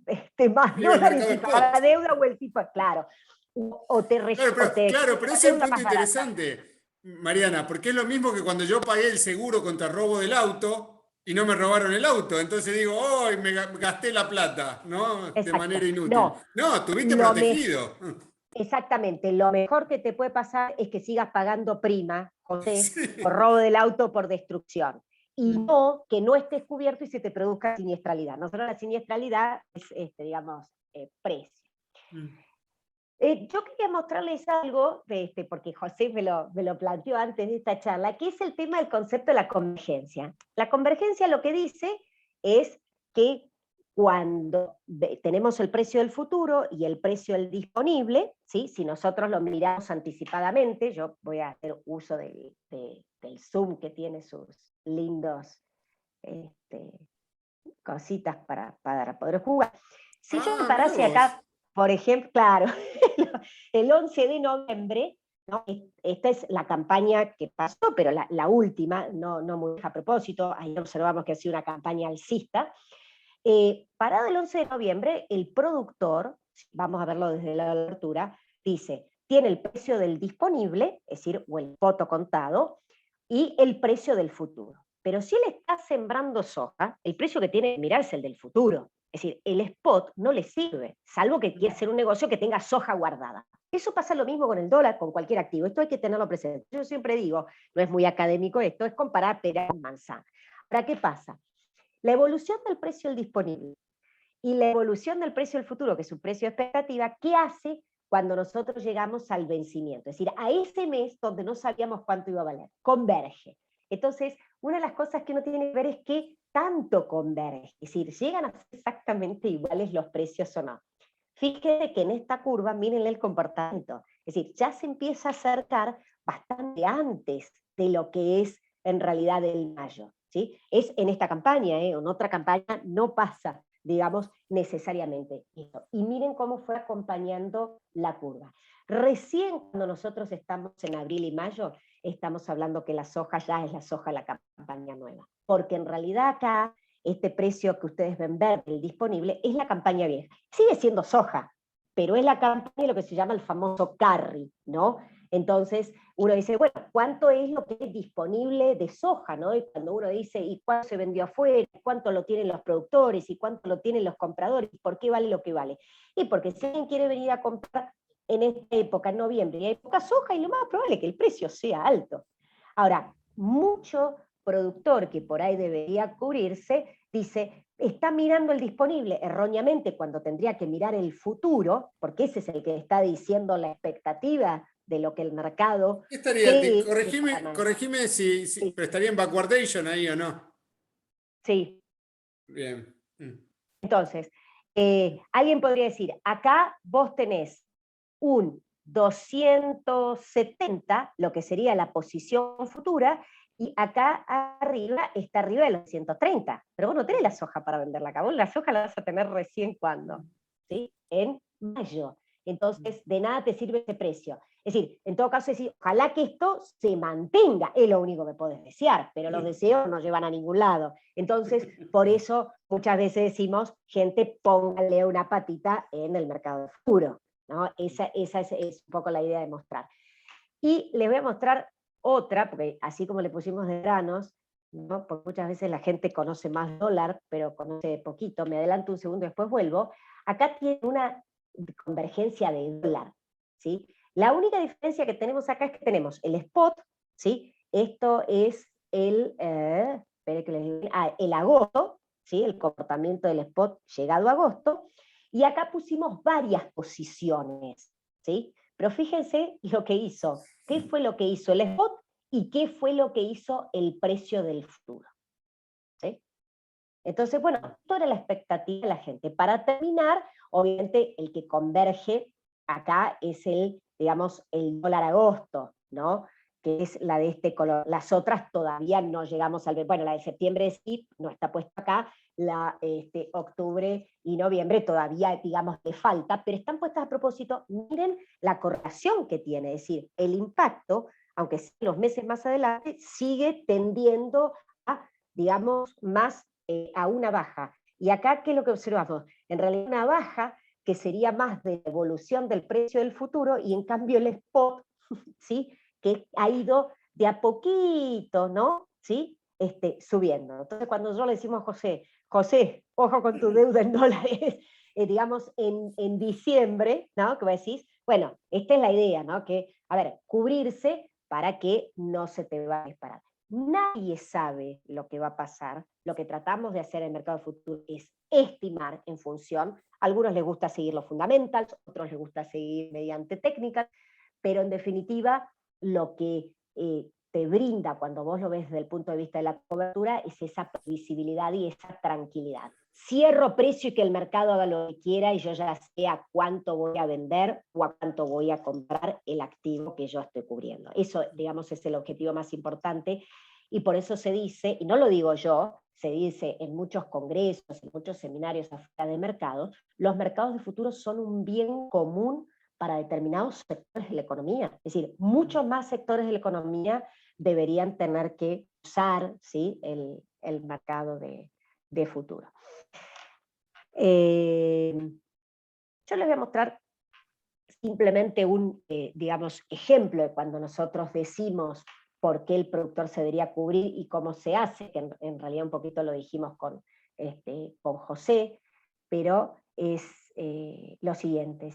más dólares y pagar la deuda o el tipo, claro. O te Claro, pero ese es un punto interesante, Mariana, porque es lo mismo que cuando yo pagué el seguro contra robo del auto y no me robaron el auto. Entonces digo, oh, me gasté la plata, ¿no? De manera inútil. No, tuviste protegido. Exactamente, lo mejor que te puede pasar es que sigas pagando prima, José, Sí. por robo del auto, por destrucción. Y no que no estés cubierto y se te produzca siniestralidad. Nosotros la siniestralidad es, digamos, precio. Yo quería mostrarles algo, porque José me lo planteó antes de esta charla, que es el tema del concepto de la convergencia. La convergencia lo que dice es que cuando tenemos el precio del futuro y el precio del disponible, ¿sí? Si nosotros lo miramos anticipadamente, yo voy a hacer uso del Zoom que tiene sus lindos cositas para poder jugar. Si yo me parase acá, por ejemplo, claro, el 11 de noviembre, ¿no? Esta es la campaña que pasó, pero la última, no muy a propósito, ahí observamos que ha sido una campaña alcista. Parado el 11 de noviembre, el productor, vamos a verlo desde la abertura, dice, tiene el precio del disponible, es decir, o el foto contado, y el precio del futuro. Pero si él está sembrando soja, el precio que tiene que mirar es el del futuro. Es decir, el spot no le sirve, salvo que quiera hacer un negocio que tenga soja guardada. Eso pasa lo mismo con el dólar, con cualquier activo. Esto hay que tenerlo presente. Yo siempre digo, no es muy académico esto, es comparar pera con manzana. ¿Para qué pasa? La evolución del precio del disponible y la evolución del precio del futuro, que es su precio de expectativa, ¿qué hace cuando nosotros llegamos al vencimiento? Es decir, a ese mes donde no sabíamos cuánto iba a valer. Converge. Entonces, una de las cosas que uno tiene que ver es qué tanto converge. Es decir, ¿llegan a ser exactamente iguales los precios o no? Fíjense que en esta curva, mírenle el comportamiento. Es decir, ya se empieza a acercar bastante antes de lo que es en realidad el mayo. ¿Sí? Es en esta campaña, en otra campaña no pasa, digamos, necesariamente esto. Y miren cómo fue acompañando la curva. Recién cuando nosotros estamos en abril y mayo, estamos hablando que la soja ya es la soja de la campaña nueva. Porque en realidad acá, este precio que ustedes ven verde, el disponible, es la campaña vieja. Sigue siendo soja, pero es la campaña de lo que se llama el famoso carry, ¿no? Entonces uno dice, bueno, ¿cuánto es lo que es disponible de soja, ¿no? Y cuando uno dice, ¿y cuánto se vendió afuera? ¿Cuánto lo tienen los productores? ¿Y cuánto lo tienen los compradores? ¿Y por qué vale lo que vale? Y porque si alguien quiere venir a comprar en esta época, en noviembre, y hay poca soja, y lo más probable es que el precio sea alto. Ahora, mucho productor que por ahí debería cubrirse, dice, está mirando el disponible erróneamente cuando tendría que mirar el futuro, porque ese es el que está diciendo la expectativa de lo que el mercado ¿Qué estaría? cree que está ganando. Corregime si, Sí, pero estaría en backwardation ahí o no. sí. Bien. Entonces, alguien podría decir, acá vos tenés un 270, lo que sería la posición futura, y acá arriba está arriba de los 130. Pero vos no tenés la soja para venderla acá, vos la soja la vas a tener recién cuando, ¿sí? En mayo. Entonces, de nada te sirve ese precio. Es decir, en todo caso, decir, ojalá que esto se mantenga, es lo único que podés desear, pero los deseos no llevan a ningún lado. Entonces, por eso muchas veces decimos, gente, póngale una patita en el mercado futuro, ¿no? Esa es un poco la idea de mostrar. Y les voy a mostrar otra, porque así como le pusimos de granos, ¿no? Porque muchas veces la gente conoce más dólar, pero conoce poquito, me adelanto un segundo, después vuelvo. Acá tiene una convergencia de dólar, ¿sí? La única diferencia que tenemos acá es que tenemos el spot, ¿sí? Esto es el agosto, ¿sí? El comportamiento del spot llegado a agosto, y acá pusimos varias posiciones, ¿sí? Pero fíjense lo que hizo. ¿Qué fue lo que hizo el spot y qué fue lo que hizo el precio del futuro? ¿Sí? Entonces, bueno, esto era la expectativa de la gente. Para terminar, obviamente el que converge acá es digamos, el dólar agosto, ¿no? Que es la de este color. Las otras todavía no llegamos al ver. Bueno, la de septiembre sí, no está puesta acá, la octubre y noviembre todavía, digamos, le falta, pero están puestas a propósito. Miren la correlación que tiene, es decir, el impacto, aunque sea los meses más adelante, sigue tendiendo a, digamos, más a una baja. Y acá, ¿qué es lo que observamos? En realidad una baja que sería más de evolución del precio del futuro, y en cambio el spot, ¿sí? Que ha ido de a poquito, ¿no? ¿Sí? Subiendo. Entonces, cuando yo le decimos a José, José, ojo con tu deuda en dólares, digamos, en diciembre, ¿no? Que me decís, bueno, esta es la idea, ¿no? Que, a ver, cubrirse para que no se te va a disparar. Nadie sabe lo que va a pasar. Lo que tratamos de hacer en el mercado futuro es estimar en función. A algunos les gusta seguir los fundamentals, a otros les gusta seguir mediante técnicas, pero en definitiva lo que te brinda cuando vos lo ves desde el punto de vista de la cobertura es esa previsibilidad y esa tranquilidad. Cierro precio y que el mercado haga lo que quiera y yo ya sé a cuánto voy a vender o a cuánto voy a comprar el activo que yo estoy cubriendo. Eso, digamos, es el objetivo más importante, y por eso se dice, y no lo digo yo, se dice en muchos congresos, en muchos seminarios afuera de mercados, los mercados de futuros son un bien común para determinados sectores de la economía. Es decir, muchos más sectores de la economía deberían tener que usar, ¿sí? el mercado de futuro. Yo les voy a mostrar simplemente un, digamos, ejemplo de cuando nosotros decimos por qué el productor se debería cubrir y cómo se hace, que en realidad un poquito lo dijimos con José, pero es lo siguiente: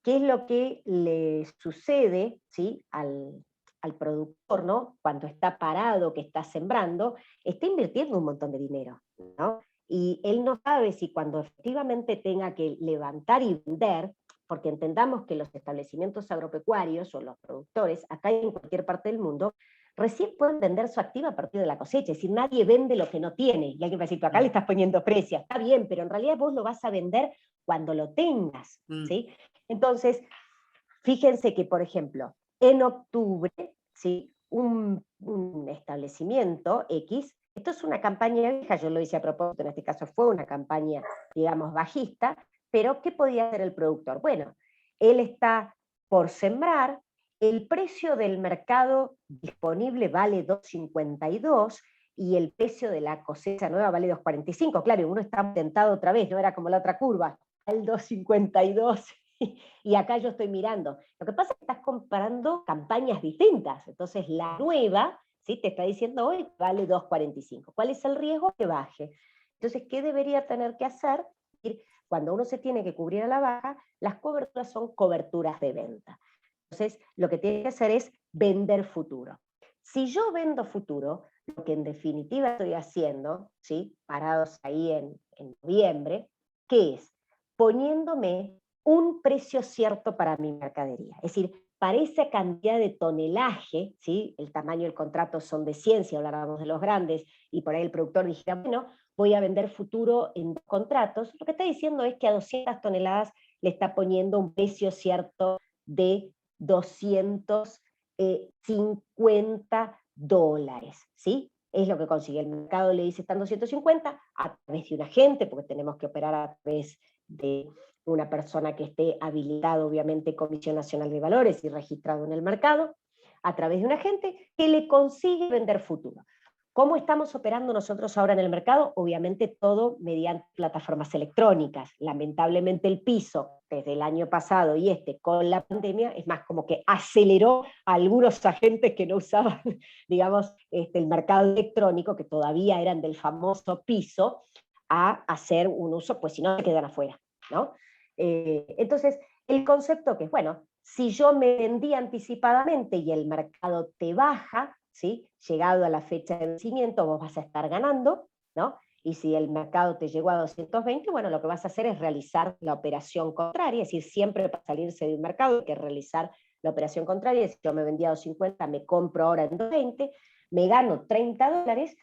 ¿qué es lo que le sucede, ¿sí? al productor, ¿no? Cuando está parado, que está sembrando, está invirtiendo un montón de dinero, ¿no? Y él no sabe si cuando efectivamente tenga que levantar y vender, porque entendamos que los establecimientos agropecuarios o los productores, acá y en cualquier parte del mundo, recién pueden vender su activo a partir de la cosecha. Es decir, nadie vende lo que no tiene. Y alguien va a decir, tú acá le estás poniendo precio, está bien, pero en realidad vos lo vas a vender cuando lo tengas, ¿sí? Entonces, fíjense que, por ejemplo, en octubre, ¿sí? un establecimiento X, esto es una campaña vieja, yo lo hice a propósito, en este caso fue una campaña, digamos, bajista, pero ¿qué podía hacer el productor? Bueno, él está por sembrar, el precio del mercado disponible vale 2,52 y el precio de la cosecha nueva vale 2,45. Claro, y uno está tentado otra vez, no era como la otra curva, el 2,52 y acá yo estoy mirando. Lo que pasa es que estás comparando campañas distintas, entonces la nueva, ¿sí?, te está diciendo hoy vale 2,45. ¿Cuál es el riesgo? Que baje. Entonces, ¿qué debería tener que hacer? Cuando uno se tiene que cubrir a la baja, las coberturas son coberturas de venta. Entonces, lo que tiene que hacer es vender futuro. Si yo vendo futuro, lo que en definitiva estoy haciendo, ¿sí?, parados ahí en noviembre, ¿qué es? Poniéndome un precio cierto para mi mercadería. Es decir, para esa cantidad de tonelaje, ¿sí?, el tamaño del contrato son de 100, si hablábamos de los grandes, y por ahí el productor dijera, bueno, voy a vender futuro en 2 contratos, lo que está diciendo es que a 200 toneladas le está poniendo un precio cierto de $250, ¿sí? Es lo que consigue. El mercado le dice están 250 a través de un agente, porque tenemos que operar a través de una persona que esté habilitado, obviamente, Comisión Nacional de Valores y registrado en el mercado, a través de un agente que le consigue vender futuro. ¿Cómo estamos operando nosotros ahora en el mercado? Obviamente todo mediante plataformas electrónicas. Lamentablemente el piso, desde el año pasado y con la pandemia, es más como que aceleró a algunos agentes que no usaban, digamos, el mercado electrónico, que todavía eran del famoso piso, a hacer un uso, pues si no se quedan afuera, ¿no? Entonces, el concepto que es, bueno, si yo me vendí anticipadamente y el mercado te baja, ¿sí?, llegado a la fecha de vencimiento, vos vas a estar ganando, ¿no? Y si el mercado te llegó a 220, bueno, lo que vas a hacer es realizar la operación contraria, es decir, siempre para salirse de un mercado hay que realizar la operación contraria. Si yo me vendía a 250, me compro ahora en 220, me gano $30,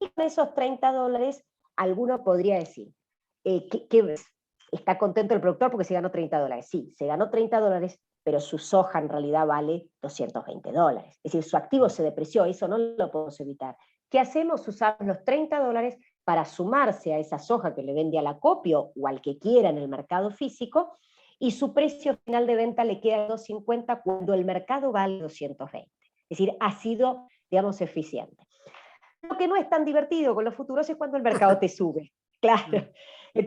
y con esos $30, alguno podría decir, ¿qué está contento el productor porque se ganó $30? Sí, se ganó $30, pero su soja en realidad vale $220. Es decir, su activo se depreció, eso no lo podemos evitar. ¿Qué hacemos? Usamos los $30 para sumarse a esa soja que le vende al acopio o al que quiera en el mercado físico, y su precio final de venta le queda $250 cuando el mercado vale $220. Es decir, ha sido, digamos, eficiente. Lo que no es tan divertido con los futuros es cuando el mercado te sube. Claro.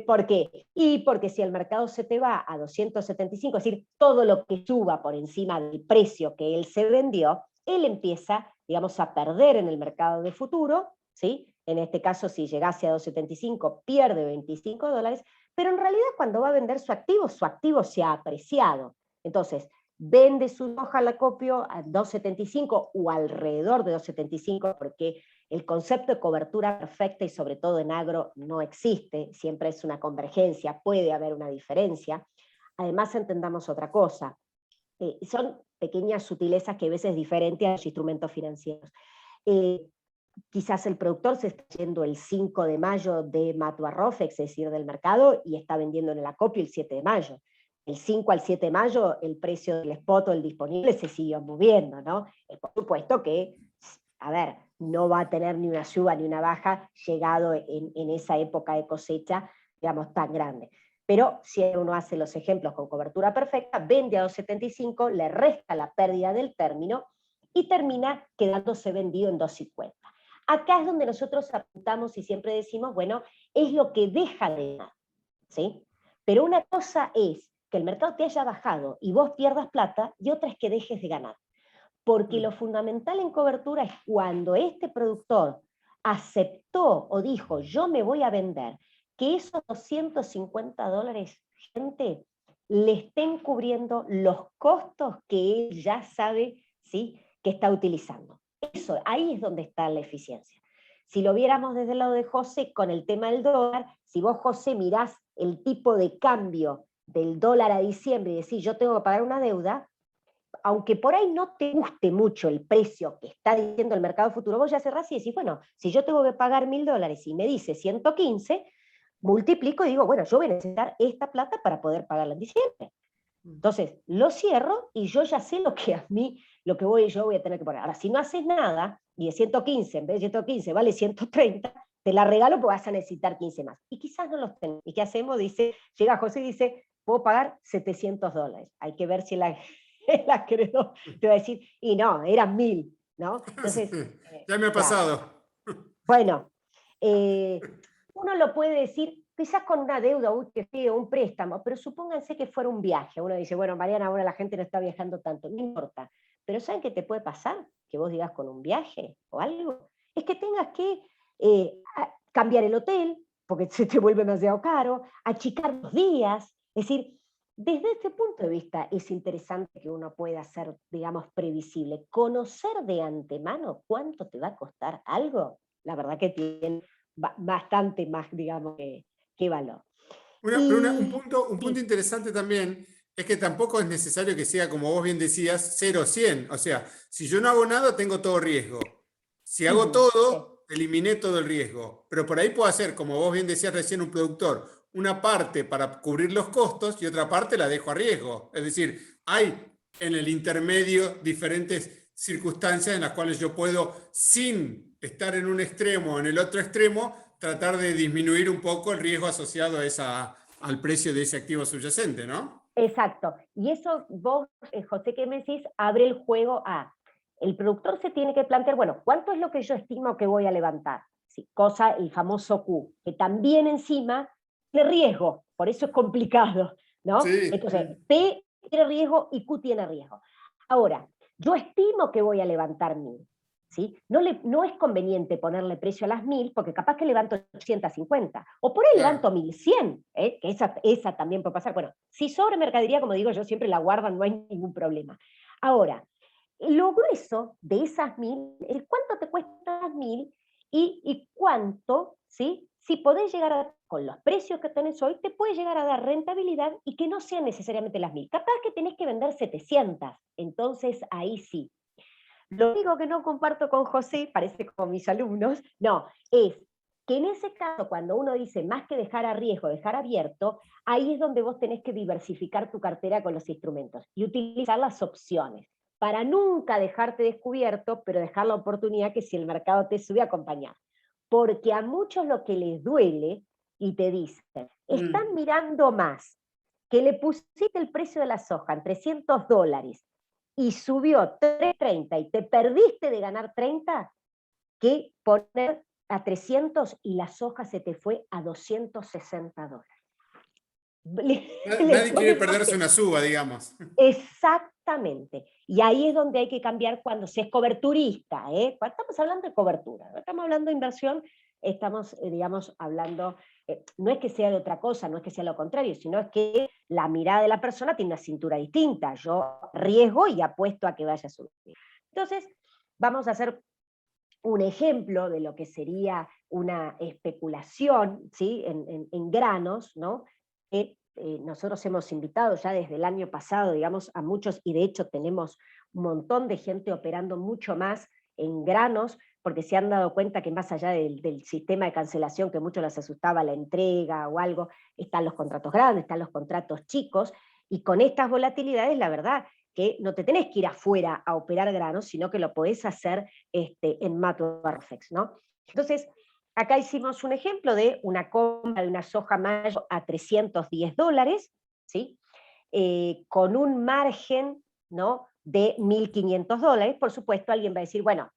¿Por qué? Y porque si el mercado se te va a 275, es decir, todo lo que suba por encima del precio que él se vendió, él empieza, digamos, a perder en el mercado de futuro, ¿sí? En este caso, si llegase a 275, pierde $25, pero en realidad cuando va a vender su activo se ha apreciado. Entonces, vende su hoja al acopio a 275 o alrededor de 275, porque el concepto de cobertura perfecta, y sobre todo en agro, no existe, siempre es una convergencia, puede haber una diferencia. Además, entendamos otra cosa, son pequeñas sutilezas que a veces diferentes a los instrumentos financieros. Quizás el productor se está yendo el 5 de mayo de Matua Rofex, es decir, del mercado, y está vendiendo en el acopio el 7 de mayo. El 5 al 7 de mayo el precio del spot o el disponible se siguió moviendo, ¿no? Por supuesto que, a ver, no va a tener ni una suba ni una baja llegado en esa época de cosecha, digamos, tan grande. Pero si uno hace los ejemplos con cobertura perfecta, vende a 275, le resta la pérdida del término y termina quedándose vendido en 250. Acá es donde nosotros apuntamos y siempre decimos, bueno, es lo que deja de ganar, ¿sí? Pero una cosa es que el mercado te haya bajado y vos pierdas plata, y otra es que dejes de ganar. Porque lo fundamental en cobertura es cuando este productor aceptó o dijo, yo me voy a vender, que esos $250, gente, le estén cubriendo los costos que él ya sabe, ¿sí?, que está utilizando. Eso, ahí es donde está la eficiencia. Si lo viéramos desde el lado de José con el tema del dólar, si vos, José, mirás el tipo de cambio del dólar a diciembre y decís, yo tengo que pagar una deuda, aunque por ahí no te guste mucho el precio que está diciendo el mercado futuro, vos ya cerrás y decís, bueno, si yo tengo que pagar $1.000 y me dice 115, multiplico y digo, bueno, yo voy a necesitar esta plata para poder pagarla en diciembre. Entonces, lo cierro y yo ya sé lo que a mí, yo voy a tener que poner. Ahora, si no haces nada y de 115, en vez de 115 vale 130, te la regalo porque vas a necesitar 15 más. Y quizás no los tenés. ¿Y qué hacemos? Llega José y dice, puedo pagar $700. Hay que ver si el acreedor te va a decir, y no, eran 1.000, ¿no? Entonces, ya me ha claro. pasado. Bueno, uno lo puede decir, quizás con una deuda, uy, qué feo, un préstamo, pero supónganse que fuera un viaje. Uno dice, bueno, Mariana, ahora la gente no está viajando tanto, no importa. Pero ¿saben qué te puede pasar? Que vos digas con un viaje o algo. Es que tengas que cambiar el hotel, porque se te vuelve demasiado caro, achicar los días. Es decir, desde este punto de vista es interesante que uno pueda ser, digamos, previsible. Conocer de antemano cuánto te va a costar algo, la verdad que tiene bastante más, digamos, que valor. Un punto interesante también es que tampoco es necesario que sea, como vos bien decías, 0-100. O sea, si yo no hago nada, tengo todo riesgo. Si hago todo, eliminé todo el riesgo. Pero por ahí puedo hacer, como vos bien decías recién, un productor, una parte para cubrir los costos y otra parte la dejo a riesgo. Es decir, hay en el intermedio diferentes circunstancias en las cuales yo puedo, sin estar en un extremo o en el otro extremo, tratar de disminuir un poco el riesgo asociado al precio de ese activo subyacente, ¿no? Exacto. Y eso vos, José, que me decís, abre el juego a... El productor se tiene que plantear, bueno, ¿cuánto es lo que yo estimo que voy a levantar? Sí, cosa, el famoso Q, que también encima tiene riesgo, por eso es complicado, ¿no? Sí. Entonces, P tiene riesgo y Q tiene riesgo. Ahora, yo estimo que voy a levantar 1000, ¿sí? No es conveniente ponerle precio a las 1000 porque capaz que levanto 850 o por ahí Claro. levanto 1100, que esa también puede pasar. Bueno, si sobre mercadería, como digo yo, siempre la guardan, no hay ningún problema. Ahora, lo grueso de esas 1000 es cuánto te cuestan las 1000 y cuánto, ¿sí? Si podés llegar a, con los precios que tenés hoy, te puede llegar a dar rentabilidad y que no sean necesariamente las 1000. Capaz que tenés que vender 700, entonces ahí sí. Lo único que no comparto con José, parece como mis alumnos, no, es que en ese caso, cuando uno dice más que dejar a riesgo, dejar abierto, ahí es donde vos tenés que diversificar tu cartera con los instrumentos y utilizar las opciones para nunca dejarte descubierto, pero dejar la oportunidad que si el mercado te sube, acompañar. Porque a muchos lo que les duele y te dicen, están mirando más que le pusiste el precio de la soja en $300 y subió 3.30 y te perdiste de ganar 30, que poner a 300 y la soja se te fue a $260. Nadie quiere perderse una suba, digamos. Exactamente. Y ahí es donde hay que cambiar cuando se es coberturista. Cuando estamos hablando de cobertura, no estamos hablando de inversión, estamos, digamos, hablando, no es que sea de otra cosa, no es que sea lo contrario, sino es que la mirada de la persona tiene una cintura distinta. Yo riesgo y apuesto a que vaya a subir. Entonces, vamos a hacer un ejemplo de lo que sería una especulación, ¿sí? En granos, ¿no? Nosotros hemos invitado ya desde el año pasado, digamos, a muchos, y de hecho tenemos un montón de gente operando mucho más en granos, porque se han dado cuenta que más allá del sistema de cancelación que muchos les asustaba la entrega o algo, están los contratos grandes, están los contratos chicos, y con estas volatilidades, la verdad, que no te tenés que ir afuera a operar granos, sino que lo podés hacer en Maturfex, ¿no? Entonces, acá hicimos un ejemplo de una compra de una soja mayo a $310, ¿sí? Con un margen, ¿no? De $1.500. Por supuesto, alguien va a decir, bueno,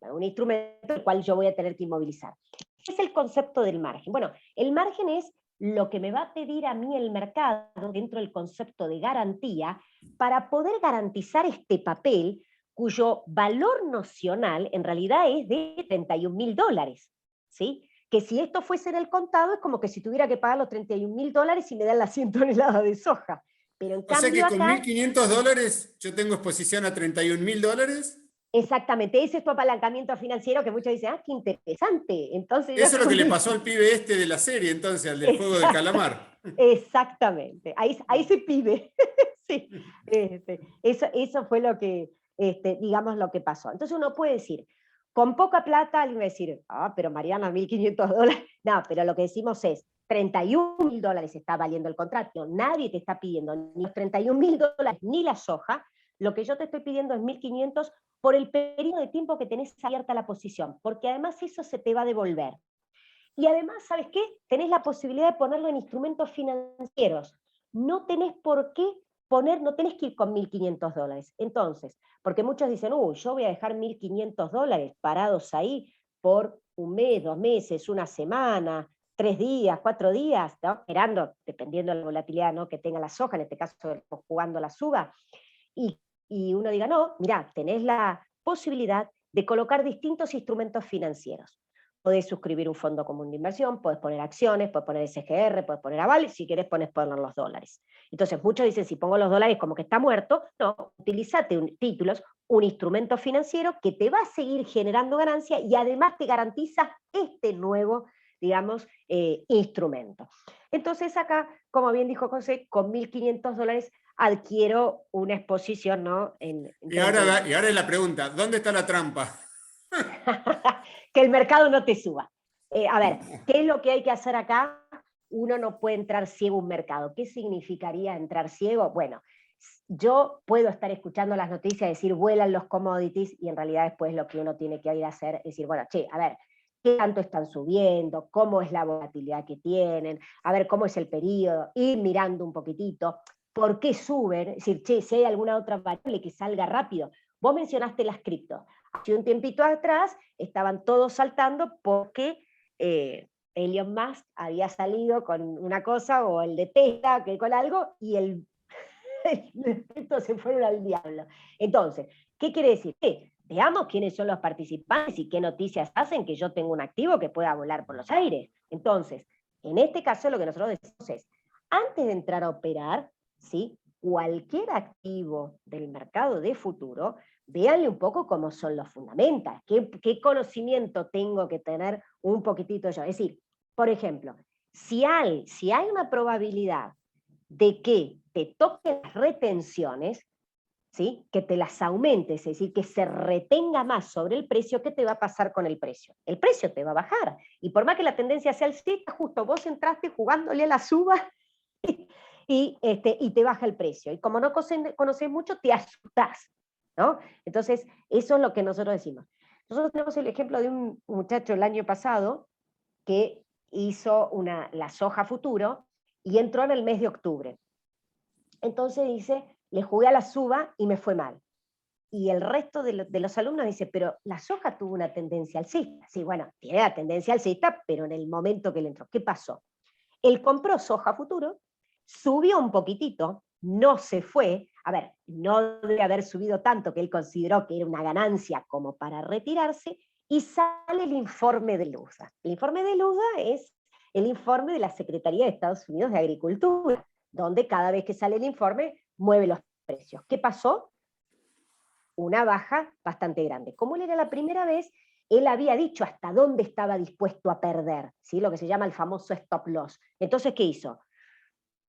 un instrumento el cual yo voy a tener que inmovilizar. ¿Qué es el concepto del margen? Bueno, el margen es lo que me va a pedir a mí el mercado dentro del concepto de garantía para poder garantizar este papel cuyo valor nocional en realidad es de $31.000, ¿sí? Que si esto fuese en el contado es como que si tuviera que pagar los $31.000 y me dan las 100 toneladas de soja. Pero en O sea que cambio con acá... $1.500 yo tengo exposición a $31.000. Exactamente, ese es tu apalancamiento financiero que muchos dicen, ah, qué interesante. Entonces Eso yo es lo que con le mi... pasó al pibe este de la serie, entonces, al del juego del calamar. Exactamente, ahí se pide. Sí, eso fue lo que, digamos, lo que pasó. Entonces uno puede decir, con poca plata, alguien va a decir, ah, pero Mariana, $1.500. No, pero lo que decimos es, $31.000 está valiendo el contrato, nadie te está pidiendo ni los $31.000 ni la soja, lo que yo te estoy pidiendo es 1.500 por el periodo de tiempo que tenés abierta la posición, porque además eso se te va a devolver. Y además, ¿sabes qué? Tenés la posibilidad de ponerlo en instrumentos financieros. No tenés por qué poner, no tenés que ir con $1.500. Entonces, porque muchos dicen, yo voy a dejar $1.500 parados ahí por un mes, 2 meses, una semana. 3 días, 4 días, ¿no? Esperando, dependiendo de la volatilidad, ¿no?, que tenga la soja, en este caso jugando la suba, y, y uno diga, no, mirá, tenés la posibilidad de colocar distintos instrumentos financieros. Podés suscribir un fondo común de inversión, podés poner acciones, podés poner SGR, podés poner avales, si querés poner los dólares. Entonces muchos dicen, si pongo los dólares como que está muerto. No, utilízate títulos, un instrumento financiero que te va a seguir generando ganancia y además te garantiza este nuevo, digamos, instrumento. Entonces acá, como bien dijo José, con $1.500 adquiero una exposición, ¿no? Y ahora es la pregunta, ¿dónde está la trampa? Que el mercado no te suba. A ver, ¿qué es lo que hay que hacer acá? Uno no puede entrar ciego a un mercado. ¿Qué significaría entrar ciego? Bueno, yo puedo estar escuchando las noticias, decir, vuelan los commodities, y en realidad después lo que uno tiene que ir a hacer es decir, bueno, che, a ver, ¿qué tanto están subiendo? ¿Cómo es la volatilidad que tienen? A ver, ¿cómo es el periodo? Ir mirando un poquitito. ¿Por qué suben? Es decir, che, si hay alguna otra variable que salga rápido. Vos mencionaste las criptos. Hace un tiempito atrás estaban todos saltando porque Elon Musk había salido con una cosa, o el de Tesla, que con algo, y estos se fueron al diablo. Entonces, ¿qué quiere decir? Veamos quiénes son los participantes y qué noticias hacen que yo tengo un activo que pueda volar por los aires. Entonces, en este caso lo que nosotros decimos es, antes de entrar a operar, ¿sí?, cualquier activo del mercado de futuro, véanle un poco cómo son los fundamentos, qué conocimiento tengo que tener un poquitito yo. Es decir, por ejemplo, si hay una probabilidad de que te toquen las retenciones, ¿sí?, que te las aumentes, es decir, que se retenga más sobre el precio, ¿qué te va a pasar con el precio? El precio te va a bajar. Y por más que la tendencia sea alcista, justo vos entraste jugándole a la suba y te baja el precio. Y como no conoces mucho, te asustás, ¿no? Entonces, eso es lo que nosotros decimos. Nosotros tenemos el ejemplo de un muchacho el año pasado que hizo la soja futuro y entró en el mes de octubre. Entonces dice, le jugué a la suba y me fue mal. Y el resto de los alumnos dice, pero la soja tuvo una tendencia alcista. Sí, bueno, tiene la tendencia alcista, pero en el momento que le entró. ¿Qué pasó? Él compró soja futuro, subió un poquitito, no se fue. A ver, no debe haber subido tanto que él consideró que era una ganancia como para retirarse, y sale el informe de Luda. El informe de Luda es el informe de la Secretaría de Estados Unidos de Agricultura, donde cada vez que sale el informe mueve los precios. ¿Qué pasó? Una baja bastante grande. Como él era la primera vez, él había dicho hasta dónde estaba dispuesto a perder, ¿sí?, lo que se llama el famoso stop loss. Entonces, ¿qué hizo?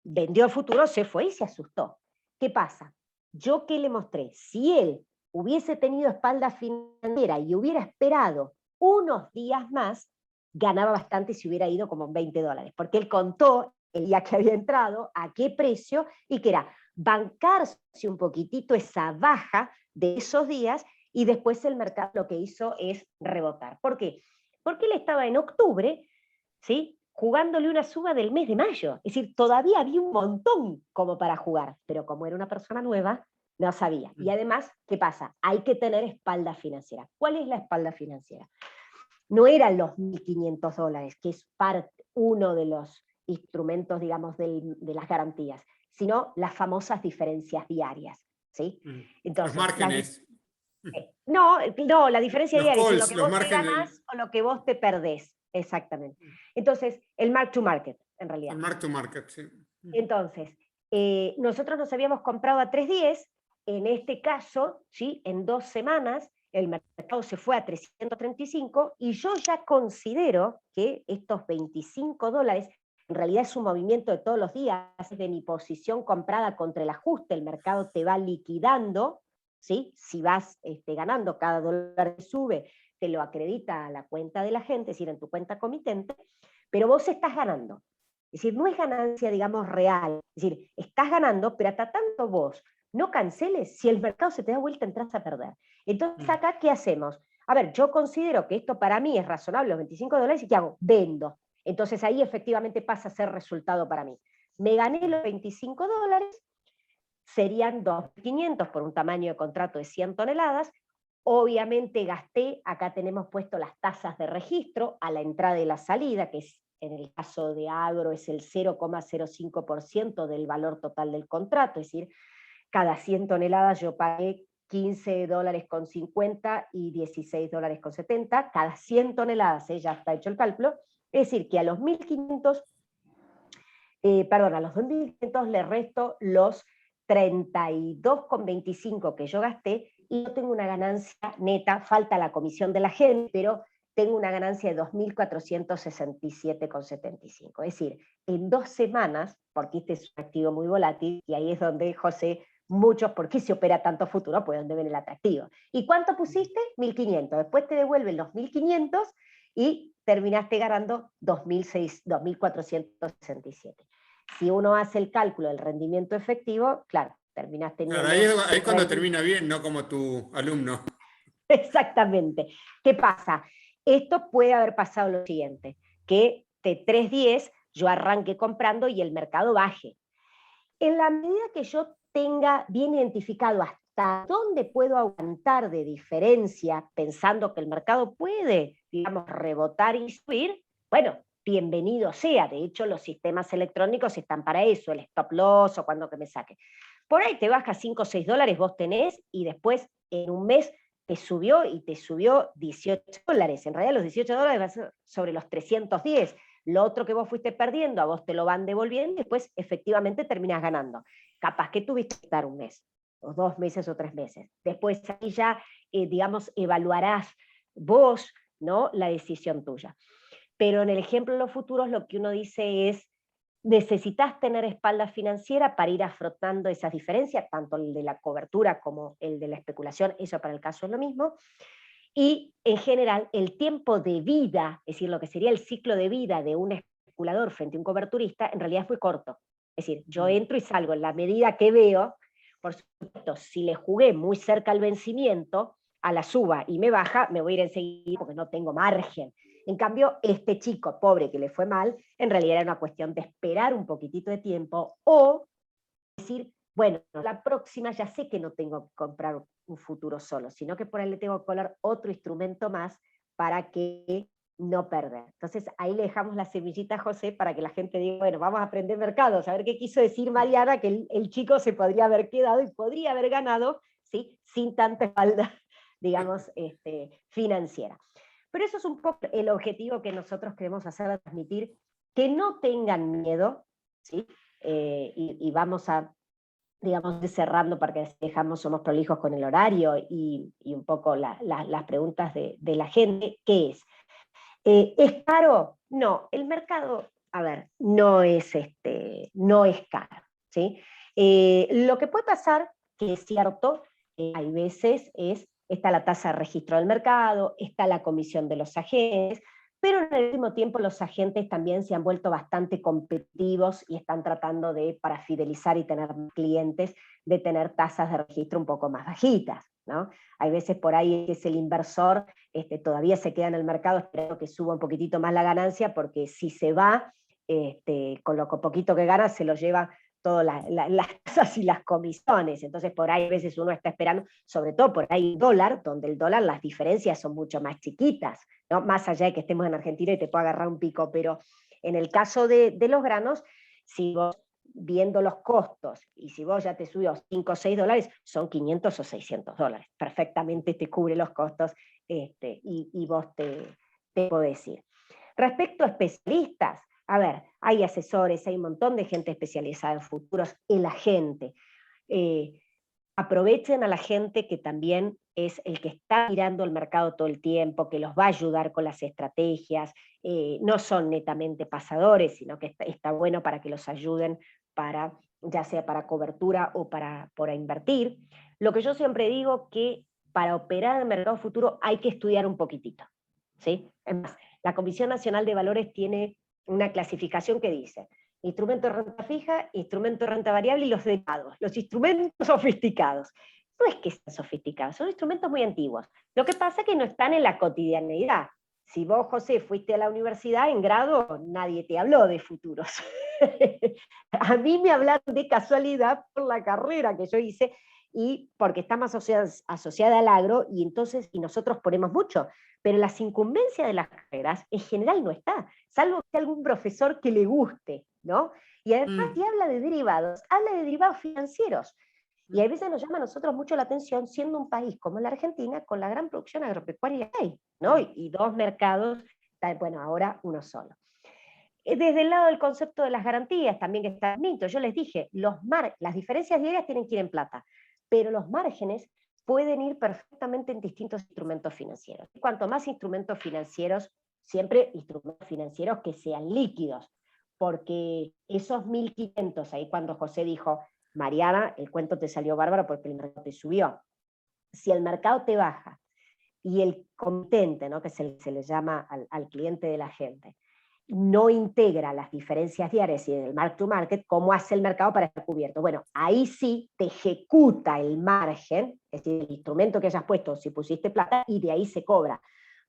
Vendió el futuro, se fue y se asustó. ¿Qué pasa? Yo, ¿qué le mostré? Si él hubiese tenido espalda financiera y hubiera esperado unos días más, ganaba bastante si hubiera ido como $20, porque él contó el día que había entrado, a qué precio, y que era bancarse un poquitito esa baja de esos días, y después el mercado lo que hizo es rebotar. ¿Por qué? Porque él estaba en octubre, ¿sí?, jugándole una suba del mes de mayo. Es decir, todavía había un montón como para jugar, pero como era una persona nueva, no sabía. Y además, ¿qué pasa? Hay que tener espalda financiera. ¿Cuál es la espalda financiera? No eran los $1.500, que es uno de los instrumentos, digamos, de las garantías, sino las famosas diferencias diarias, ¿sí? Entonces, los márgenes. No, la diferencia Los diaria es calls, lo que los vos te márgenes. ganás o lo que vos te perdés. Exactamente. Entonces, el mark to market, en realidad. El mark to market, sí. Entonces, nosotros nos habíamos comprado a 3.10, en este caso, ¿sí?, en 2 semanas, el mercado se fue a 335, y yo ya considero que estos $25, en realidad es un movimiento de todos los días, de mi posición comprada contra el ajuste, el mercado te va liquidando, ¿sí? Si vas ganando, cada dólar que sube, te lo acredita a la cuenta de la gente, es decir, en tu cuenta comitente, pero vos estás ganando. Es decir, no es ganancia, digamos, real. Es decir, estás ganando, pero hasta tanto vos no canceles, si el mercado se te da vuelta, entras a perder. Entonces, acá, ¿qué hacemos? A ver, yo considero que esto para mí es razonable, los $25, ¿y qué hago? Vendo. Entonces, ahí efectivamente pasa a ser resultado para mí. Me gané los $25, serían 2.500 por un tamaño de contrato de 100 toneladas. Obviamente gasté, acá tenemos puesto las tasas de registro a la entrada y la salida, que es en el caso de agro es el 0,05% del valor total del contrato, es decir, cada 100 toneladas yo pagué $15.50 y $16.70, cada 100 toneladas, ya está hecho el cálculo, es decir, que a los 1.500, a los 2.500 le resto los 32,25 que yo gasté y yo tengo una ganancia neta, falta la comisión de la gente, pero tengo una ganancia de 2.467,75. Es decir, en 2 semanas, porque este es un activo muy volátil, y ahí es donde, José, muchos, ¿por qué se opera tanto futuro? Pues donde viene el atractivo. ¿Y cuánto pusiste? 1.500. Después te devuelven los 1.500 y terminaste ganando 2.467. Si uno hace el cálculo del rendimiento efectivo, claro, terminás teniendo... Claro, ahí es cuando termina bien, no como tu alumno. Exactamente. ¿Qué pasa? Esto puede haber pasado lo siguiente, que de 3.10 yo arranque comprando y el mercado baje. En la medida que yo tenga bien identificado hasta dónde puedo aguantar de diferencia, pensando que el mercado puede, digamos, rebotar y subir, bueno, bienvenido sea. De hecho, los sistemas electrónicos están para eso, el stop loss o cuando que me saque. Por ahí te baja 5 o 6 dólares, vos tenés, y después en un mes te subió y te subió 18 dólares. En realidad los 18 dólares van a ser sobre los 310. Lo otro que vos fuiste perdiendo, a vos te lo van devolviendo y después efectivamente terminas ganando. Capaz que tuviste que estar un mes, o 2 meses o 3 meses. Después ahí ya, digamos, evaluarás vos, ¿no?, la decisión tuya. Pero en el ejemplo de los futuros lo que uno dice es, necesitas tener espalda financiera para ir afrontando esas diferencias, tanto el de la cobertura como el de la especulación, eso para el caso es lo mismo. Y en general el tiempo de vida, es decir, lo que sería el ciclo de vida de un especulador frente a un coberturista, en realidad es muy corto. Es decir, yo entro y salgo en la medida que veo. Por supuesto, si le jugué muy cerca al vencimiento, a la suba y me baja, me voy a ir enseguida porque no tengo margen. En cambio, este chico pobre que le fue mal, en realidad era una cuestión de esperar un poquitito de tiempo o decir, bueno, la próxima ya sé que no tengo que comprar un futuro solo, sino que por ahí le tengo que colar otro instrumento más para que no perder. Entonces ahí le dejamos la semillita a José para que la gente diga, bueno, vamos a aprender mercados, a ver qué quiso decir Mariana, que el chico se podría haber quedado y podría haber ganado, ¿sí?, sin tanta espalda, digamos, financiera. Pero eso es un poco el objetivo que nosotros queremos hacer, transmitir, que no tengan miedo, ¿sí? Y vamos a, digamos, cerrando para que dejamos, somos prolijos con el horario y un poco las preguntas de la gente, ¿qué es? ¿Es caro? No, el mercado, a ver, no es caro, ¿sí? Lo que puede pasar, que es cierto, hay veces está la tasa de registro del mercado, está la comisión de los agentes, pero en el mismo tiempo los agentes también se han vuelto bastante competitivos y están tratando de, para fidelizar y tener clientes, de tener tasas de registro un poco más bajitas, ¿no? Hay veces por ahí es el inversor, todavía se queda en el mercado esperando que suba un poquitito más la ganancia, porque si se va, con lo poquito que gana se lo lleva todas las tasas y las comisiones. Entonces por ahí a veces uno está esperando, sobre todo por ahí dólar, donde el dólar las diferencias son mucho más chiquitas, ¿no? Más allá de que estemos en Argentina y te pueda agarrar un pico, pero en el caso de los granos, si vos viendo los costos, y si vos ya te subió 5 o 6 dólares, son 500 o 600 dólares, perfectamente te cubre los costos, y vos te podés ir. Respecto a especialistas, a ver, hay asesores, hay un montón de gente especializada en futuros, el agente. Aprovechen a la gente que también es el que está mirando el mercado todo el tiempo, que los va a ayudar con las estrategias, no son netamente pasadores, sino que está bueno para que los ayuden para, ya sea para cobertura o para invertir. Lo que yo siempre digo, que para operar en el mercado futuro hay que estudiar un poquitito, ¿sí? Es más, la Comisión Nacional de Valores tiene una clasificación que dice instrumento de renta fija, instrumento de renta variable y los derivados, los instrumentos sofisticados. No es que sean sofisticados, son instrumentos muy antiguos. Lo que pasa es que no están en la cotidianeidad. Si vos, José, fuiste a la universidad en grado, nadie te habló de futuros. A mí me hablaron de casualidad por la carrera que yo hice y porque está más asociada al agro, y entonces, y nosotros ponemos mucho, pero las incumbencias de las carreras en general no está, salvo que algún profesor que le guste, ¿no? Y además, si habla de derivados financieros. Y a veces nos llama a nosotros mucho la atención, siendo un país como la Argentina, con la gran producción agropecuaria que hay, ¿no? Y dos mercados, bueno, ahora uno solo. Desde el lado del concepto de las garantías, también que está bonito, yo les dije, las diferencias diarias tienen que ir en plata, pero los márgenes pueden ir perfectamente en distintos instrumentos financieros. Cuanto más instrumentos financieros, siempre instrumentos financieros que sean líquidos, porque esos 1.500, ahí cuando José dijo, Mariana, el cuento te salió bárbaro porque el mercado te subió. Si el mercado te baja y el comitente, ¿no? Que se le llama al cliente de la gente, no integra las diferencias diarias y el mark to market, ¿cómo hace el mercado para estar cubierto? Bueno, ahí sí te ejecuta el margen, es decir, el instrumento que hayas puesto, si pusiste plata, y de ahí se cobra.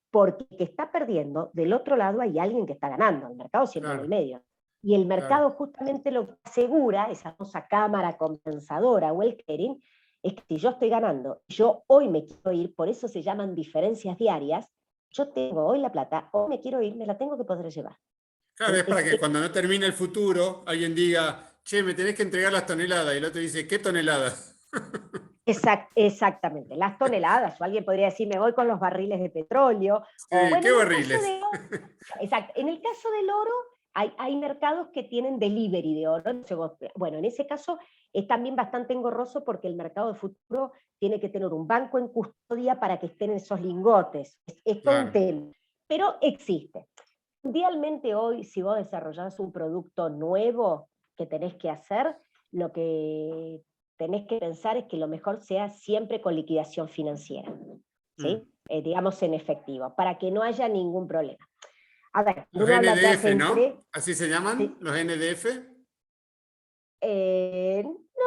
Porque el que está perdiendo, del otro lado hay alguien que está ganando, el mercado siempre en el medio. Y el mercado justamente lo que asegura, esa famosa cámara compensadora o el clearing, es que si yo estoy ganando, yo hoy me quiero ir, por eso se llaman diferencias diarias, yo tengo hoy la plata, hoy me quiero ir, me la tengo que poder llevar. Claro, es para que cuando no termine el futuro, alguien diga, che, me tenés que entregar las toneladas, y el otro dice, ¿qué toneladas? Exactamente, las toneladas, o alguien podría decir, me voy con los barriles de petróleo, Sí, o bueno, ¿qué barriles? exacto, en el caso del oro, hay mercados que tienen delivery de oro, bueno, en ese caso es también bastante engorroso porque el mercado de futuro tiene que tener un banco en custodia para que estén esos lingotes, es todo un tema, pero existe. Mundialmente hoy, si vos desarrollás un producto nuevo que tenés que hacer, lo que tenés que pensar es que lo mejor sea siempre con liquidación financiera, ¿sí? Digamos en efectivo, para que no haya ningún problema. A ver, Los uno habla de NDF, entre... ¿no? ¿Así se llaman? ¿sí? ¿Los NDF?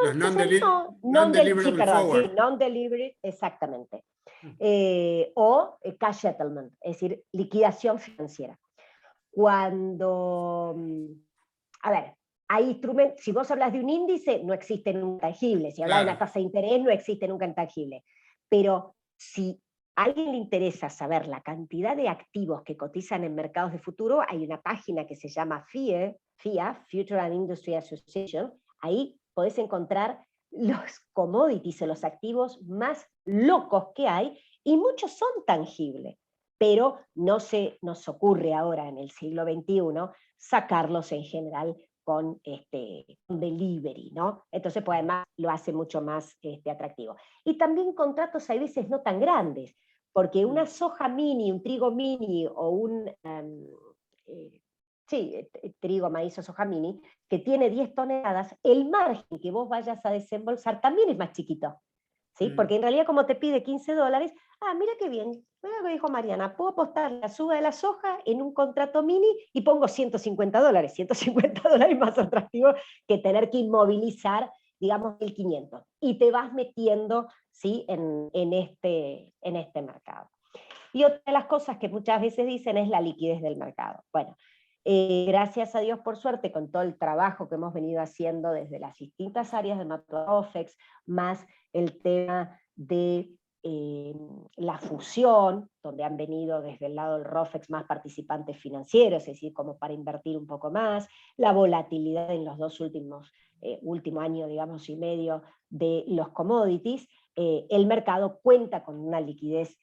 Los No, sí, Non-Deliverable perdón, sí, Forward. non-delivery, exactamente. O cash settlement, es decir, liquidación financiera. Cuando, a ver, hay instrumentos, si vos hablas de un índice, no existe nunca tangible, si hablas de una tasa de interés, no existe nunca intangible, pero si a alguien le interesa saber la cantidad de activos que cotizan en mercados de futuro, hay una página que se llama FIA, Future and Industry Association, ahí podés encontrar los commodities o los activos más locos que hay, y muchos son tangibles, pero no se nos ocurre ahora en el siglo XXI sacarlos en general con delivery, ¿no? Entonces, pues además lo hace mucho más atractivo. Y también contratos a veces no tan grandes, porque una soja mini, un trigo mini o un trigo, maíz o soja mini, que tiene 10 toneladas, el margen que vos vayas a desembolsar también es más chiquito. ¿Sí? Porque en realidad como te pide $15, mira qué bien, mira lo que dijo Mariana, puedo apostar la suba de la soja en un contrato mini y pongo $150, $150 más atractivo que tener que inmovilizar, digamos, 1.500. Y te vas metiendo, ¿sí? en este mercado. Y otra de las cosas que muchas veces dicen es la liquidez del mercado. Bueno, gracias a Dios, por suerte, con todo el trabajo que hemos venido haciendo desde las distintas áreas de MatoRofex, más el tema de la fusión, donde han venido desde el lado del ROFEX más participantes financieros, es decir, como para invertir un poco más, la volatilidad en los dos últimos años, digamos, y medio de los commodities, el mercado cuenta con una liquidez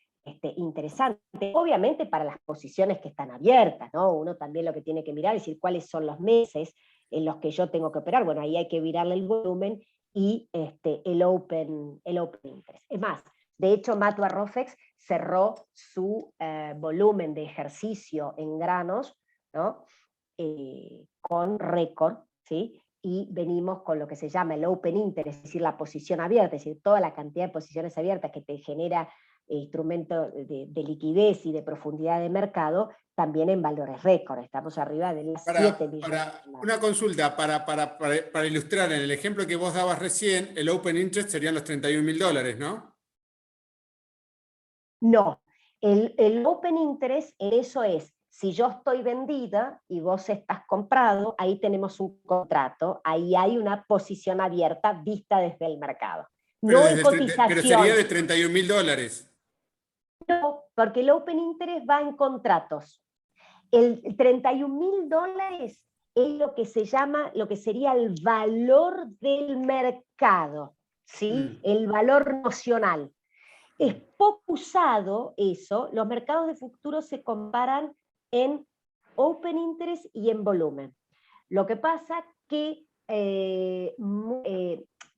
interesante, obviamente para las posiciones que están abiertas, ¿no? Uno también lo que tiene que mirar es decir cuáles son los meses en los que yo tengo que operar. Bueno, ahí hay que virarle el volumen y el open interest. Es más, de hecho, MatoRofex cerró su volumen de ejercicio en granos, ¿no? Con récord, ¿sí? Y venimos con lo que se llama el open interest, es decir, la posición abierta, es decir, toda la cantidad de posiciones abiertas que te genera instrumento de liquidez y de profundidad de mercado, también en valores récord. Estamos arriba de las 7 millones. Una consulta, para ilustrar, en el ejemplo que vos dabas recién, el open interest serían los $31.000, ¿no? No, el open interest, eso es, si yo estoy vendida y vos estás comprado, ahí tenemos un contrato, ahí hay una posición abierta vista desde el mercado. No hay cotización. Pero sería de $31.000. No, porque el open interest va en contratos. El $31.000 es lo que se llama, lo que sería el valor del mercado, ¿sí? El valor nocional. Es poco usado eso, los mercados de futuros se comparan en open interest y en volumen. Lo que pasa que,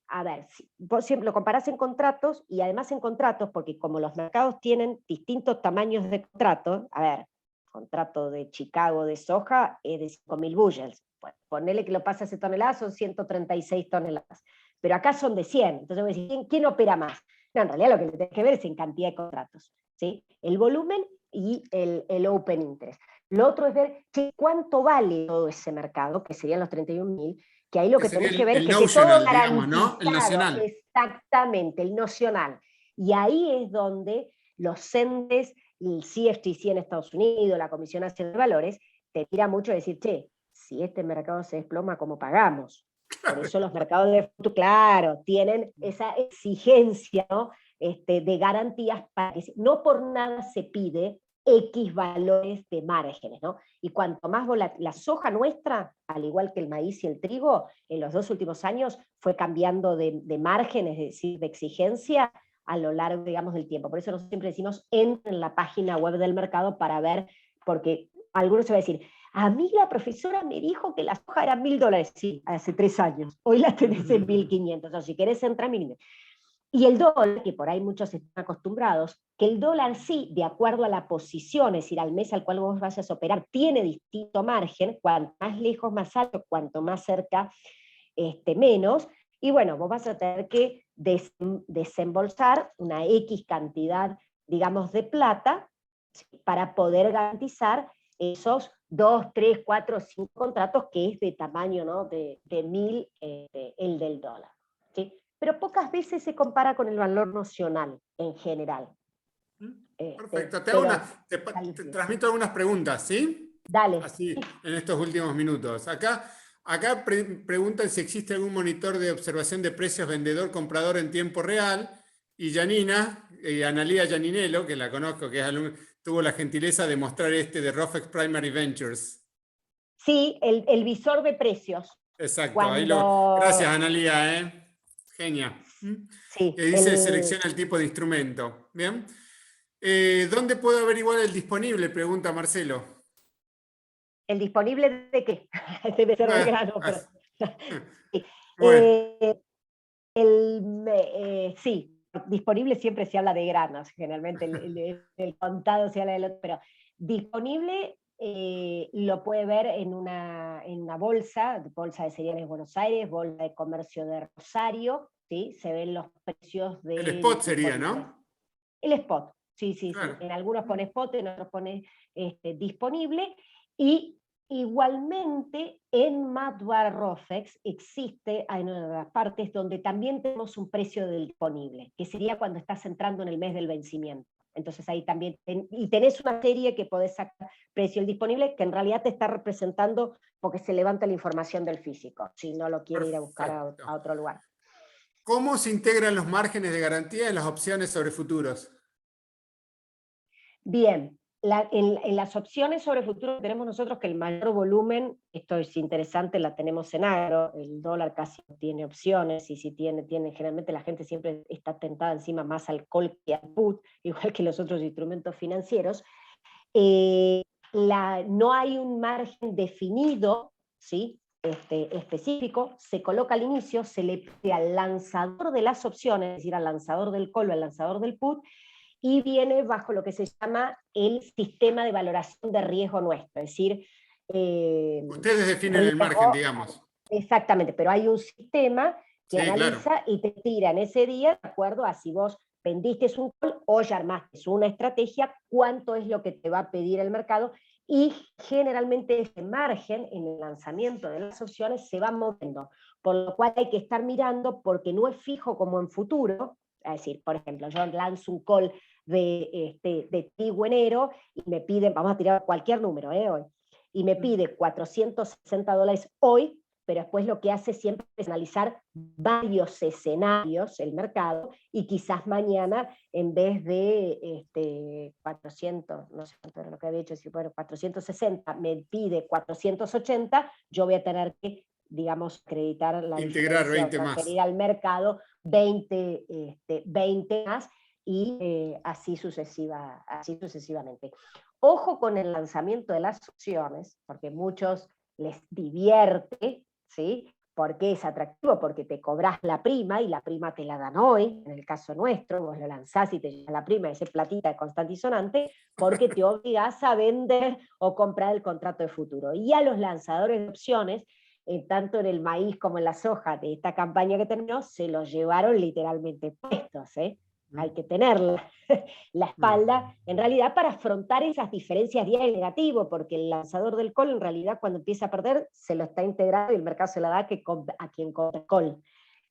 a ver, si vos siempre lo comparás en contratos, y además en contratos, porque como los mercados tienen distintos tamaños de contratos, a ver, contrato de Chicago de soja es de 5.000 bushels, bueno, ponele que lo pasa a toneladas, son 136 toneladas, pero acá son de 100, entonces voy a decir, ¿quién opera más? No, en realidad lo que tenés que ver es en cantidad de contratos, ¿sí? El volumen y el open interest. Lo otro es ver cuánto vale todo ese mercado, que serían los 31.000, que ahí lo Que que sería tenés que ver es el que esté todo notional, digamos, ¿no? El garantizado, nacional. exactamente, el nocional. Y ahí es donde los CENDES, el CFTC en Estados Unidos, la Comisión Nacional de Valores, te tira mucho a decir, che, si este mercado se desploma, ¿cómo pagamos? Por eso los mercados de futuro, claro, tienen esa exigencia, ¿no? De garantías, para que no por nada se pide X valores de márgenes, ¿no? Y cuanto más la soja nuestra, al igual que el maíz y el trigo, en los 2 últimos años fue cambiando de márgenes, es decir, de exigencia a lo largo, digamos, del tiempo. Por eso nosotros siempre decimos, entren en la página web del mercado para ver, porque algunos se va a decir, a mí la profesora me dijo que la soja era $1.000, sí, hace 3 años, hoy la tenés en 1.500, o si querés entrar, mínimo. Y el dólar, que por ahí muchos están acostumbrados, que el dólar sí, de acuerdo a la posición, es decir, al mes al cual vos vayas a operar, tiene distinto margen, cuanto más lejos, más alto, cuanto más cerca, menos, y bueno, vos vas a tener que desembolsar una X cantidad, digamos, de plata, ¿sí? Para poder garantizar esos 2, 3, 4, 5 contratos que es de tamaño, ¿no? de 1.000, el del dólar, ¿sí? Pero pocas veces se compara con el valor nocional en general. Perfecto. Pero, Te transmito algunas preguntas, ¿sí? dale. Así, en estos últimos minutos. Acá preguntan si existe algún monitor de observación de precios vendedor-comprador en tiempo real. Y Janina, Analía Gianinello, que la conozco, que es tuvo la gentileza de mostrar de Rofex Primary Ventures. Sí, el visor de precios. Exacto, gracias, Cuando, Analía, Genia. sí, Que dice selecciona el tipo de instrumento. Bien. ¿Dónde puedo averiguar el disponible? Pregunta Marcelo. ¿el disponible de qué? Debe ser de Bueno, grano, pero... Sí. bueno, Sí, disponible siempre se habla de granos, generalmente el contado se habla del otro, pero disponible lo puede ver en una bolsa de cereales de Buenos Aires, bolsa de comercio de Rosario, ¿sí? Se ven los precios el del spot tipo sería, de interés. ¿no? El spot, sí, sí, sí. Claro. En algunos pone spot, en otros pone disponible. Y igualmente en Madwar Rofex existe, hay unas partes donde también tenemos un precio del disponible, que sería cuando estás entrando en el mes del vencimiento. Entonces ahí también, y tenés una serie que podés sacar precio del disponible, que en realidad te está representando porque se levanta la información del físico, si no lo quiere ir a buscar Perfecto. a otro lugar. ¿Cómo se integran los márgenes de garantía en las opciones sobre futuros? Bien, en las opciones sobre futuro tenemos nosotros que el mayor volumen, esto es interesante, la tenemos en agro, el dólar casi no tiene opciones, y si tiene, generalmente la gente siempre está tentada encima más al call que al put, igual que los otros instrumentos financieros. No hay un margen definido, ¿sí? Específico, se coloca al inicio, se le pide al lanzador de las opciones, es decir, al lanzador del call o al lanzador del put, y viene bajo lo que se llama el sistema de valoración de riesgo nuestro, es decir, Ustedes definen el margen, riesgo, digamos. exactamente, pero hay un sistema que Sí, claro. analiza y te tira en ese día, de acuerdo a si vos vendiste un call o ya armaste una estrategia, cuánto es lo que te va a pedir el mercado, y generalmente ese margen en el lanzamiento de las opciones se va moviendo, por lo cual hay que estar mirando porque no es fijo como en futuro. Es decir, por ejemplo, yo lanzo un call de trigo enero y me piden, vamos a tirar cualquier número hoy, y me pide $460 hoy, pero después lo que hace siempre es analizar varios escenarios, el mercado, y quizás mañana, en vez de 400, no sé cuánto era lo que había hecho, si bueno, 460, me pide 480, yo voy a tener que, digamos, acreditar la Integrar diferencia o 20 más. transferir al mercado 20 más, y así sucesivamente. Ojo con el lanzamiento de las opciones, porque muchos les divierte, ¿sí? Porque es atractivo, porque te cobras la prima y la prima te la dan hoy, en el caso nuestro, vos lo lanzás y te llega la prima, ese platita de constante y sonante, porque te obligás a vender o comprar el contrato de futuro. Y a los lanzadores de opciones, tanto en el maíz como en la soja de esta campaña que terminó, se los llevaron literalmente puestos, ¿eh? Hay que tenerla la espalda, en realidad para afrontar esas diferencias diarias negativas, porque el lanzador del call en realidad cuando empieza a perder se lo está integrando y el mercado se la da a quien compra call.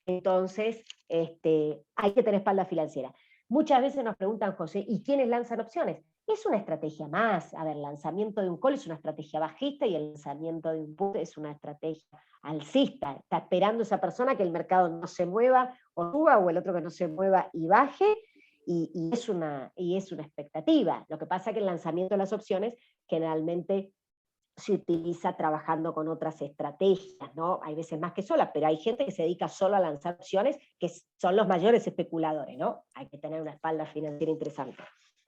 Entonces, hay que tener espalda financiera. Muchas veces nos preguntan, José, ¿y quiénes lanzan opciones? Es una estrategia más. A ver, el lanzamiento de un call es una estrategia bajista y el lanzamiento de un put es una estrategia alcista. Está esperando esa persona que el mercado no se mueva o suba, o el otro que no se mueva y baje, y es una expectativa. Lo que pasa es que el lanzamiento de las opciones generalmente se utiliza trabajando con otras estrategias, ¿no? Hay veces más que solas, pero hay gente que se dedica solo a lanzar opciones, que son los mayores especuladores, ¿no? Hay que tener una espalda financiera interesante.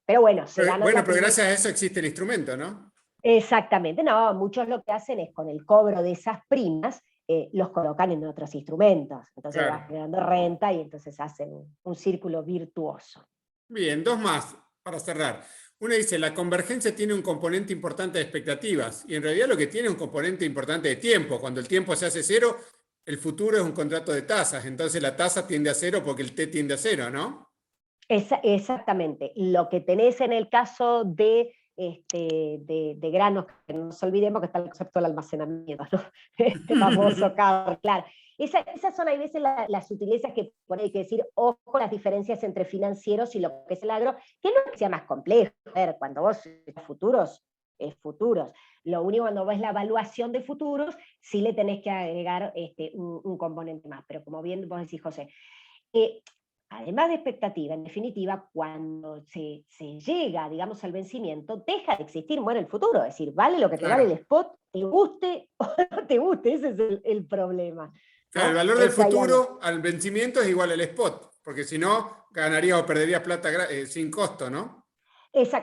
Pero bueno, se ganan Bueno, la pero primera. gracias a eso existe el instrumento, ¿no? Exactamente, no, muchos lo que hacen es con el cobro de esas primas, los colocan en otros instrumentos, entonces Claro. vas generando renta y entonces hacen un círculo virtuoso. Bien, dos más para cerrar. Una dice, la convergencia tiene un componente importante de expectativas y en realidad lo que tiene es un componente importante de tiempo. Cuando el tiempo se hace cero, el futuro es un contrato de tasas, entonces la tasa tiende a cero porque el T tiende a cero, ¿no? Exactamente. Lo que tenés en el caso de granos, que no nos olvidemos que está el concepto del almacenamiento, ¿no? Este famoso cable, claro. Esas son, hay veces, las sutilezas que por ahí hay que decir, ojo, las diferencias entre financieros y lo que es el agro, que no es que sea más complejo. A ver, cuando vos futuros, es futuros. Lo único, cuando ves la evaluación de futuros, sí le tenés que agregar un componente más. Pero como bien vos decís, José, eh, además de expectativa, en definitiva, cuando se llega, digamos, al vencimiento, deja de existir, muere el futuro. Es decir, vale lo que te vale Claro. el spot, te guste o no te guste, ese es el problema. Claro, ¿No? el valor del Eso hay algo. futuro al vencimiento es igual al spot, porque si no, ganarías o perderías plata sin costo, ¿no?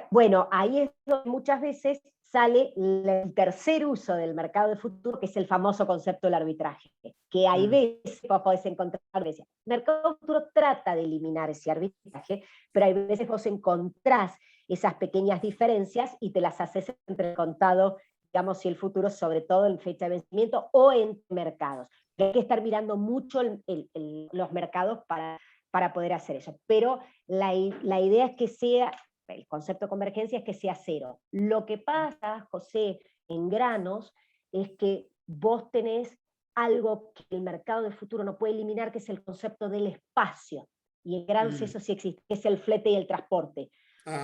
Bueno, ahí es donde muchas veces sale el tercer uso del mercado de futuro, que es el famoso concepto del arbitraje, que hay veces vos podés encontrar, el mercado de futuro trata de eliminar ese arbitraje, pero hay veces vos encontrás esas pequeñas diferencias y te las haces entre el contado, digamos, y el futuro, sobre todo en fecha de vencimiento o en mercados. Hay que estar mirando mucho los mercados para poder hacer eso, pero la idea es que sea, el concepto de convergencia es que sea cero. Lo que pasa, José, en granos, es que vos tenés algo que el mercado del futuro no puede eliminar, que es el concepto del espacio. Y en granos eso sí existe, que es el flete y el transporte.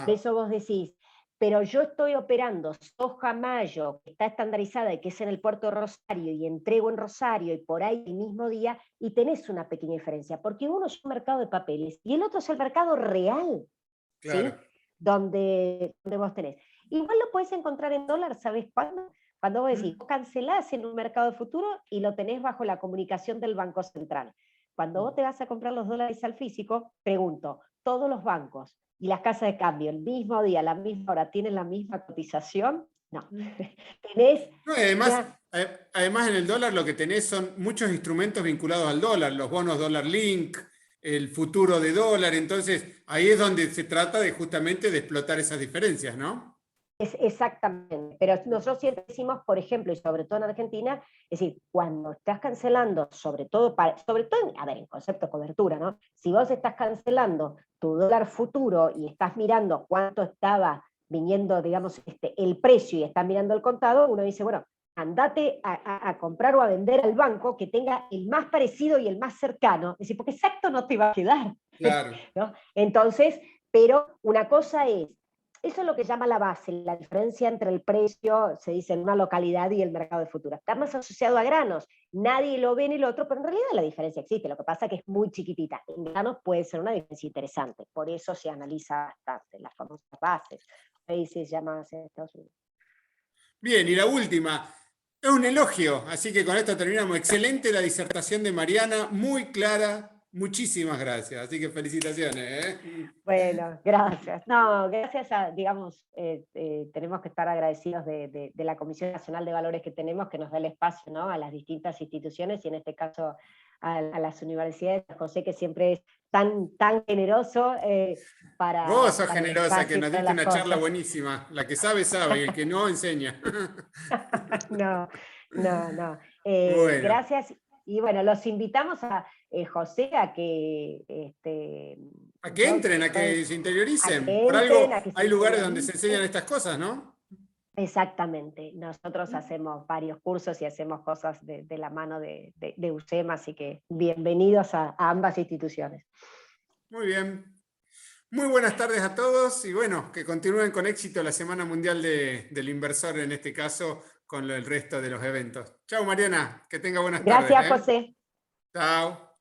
De eso vos decís, pero yo estoy operando soja mayo, que está estandarizada y que es en el puerto de Rosario, y entrego en Rosario y por ahí el mismo día, y tenés una pequeña diferencia, porque uno es un mercado de papeles y el otro es el mercado real, Claro. ¿sí? Donde vos tenés. Igual lo podés encontrar en dólar, ¿sabés cuándo? Cuando vos decís, vos cancelás en un mercado de futuro y lo tenés bajo la comunicación del Banco Central. Cuando vos te vas a comprar los dólares al físico, pregunto, ¿todos los bancos y las casas de cambio el mismo día, a la misma hora, tienen la misma cotización? No. Tenés No, y además, una. además en el dólar lo que tenés son muchos instrumentos vinculados al dólar, los bonos dólar link, el futuro de dólar, entonces ahí es donde se trata de justamente de explotar esas diferencias, ¿no? Exactamente, pero nosotros siempre decimos, por ejemplo, y sobre todo en Argentina, es decir, cuando estás cancelando, sobre todo, a ver, en concepto de cobertura, ¿no? Si vos estás cancelando tu dólar futuro y estás mirando cuánto estaba viniendo, digamos, el precio y estás mirando el contado, uno dice, bueno, andate a comprar o a vender al banco que tenga el más parecido y el más cercano, es decir, porque exacto no te va a quedar, Claro. ¿no? Entonces, pero una cosa es Eso es lo que llama la base, la diferencia entre el precio, se dice, en una localidad y el mercado de futuros. Está más asociado a granos, nadie lo ve ni lo otro, pero en realidad la diferencia existe, lo que pasa es que es muy chiquitita. En granos puede ser una diferencia interesante, por eso se analiza bastante, las famosas bases, bases llamadas en Estados Unidos. Bien, y la última, es un elogio, así que con esto terminamos. Excelente la disertación de Mariana, muy clara, muchísimas gracias, así que felicitaciones. Bueno, gracias. No, gracias a, digamos, tenemos que estar agradecidos de la Comisión Nacional de Valores que tenemos, que nos da el espacio, ¿no?, a las distintas instituciones y en este caso a las universidades. José, que siempre es tan generoso Vos sos para el generosa, que espacio y nos para diste las una charla cosas. buenísima. La que sabe, sabe, y el que no, enseña. No, no. Bueno, Gracias. Y bueno, los invitamos a José a que a que entren, a que se a interioricen. que Por entren, algo a que se hay lugares donde se enseñan interioricen. estas cosas, ¿no? Exactamente. Nosotros hacemos varios cursos y hacemos cosas de la mano de UCEMA, así que bienvenidos a ambas instituciones. Muy bien. Muy buenas tardes a todos y bueno, que continúen con éxito la Semana Mundial del Inversor, en este caso, con el resto de los eventos. Chao Mariana, que tenga buenas tardes. Gracias, José. Chao.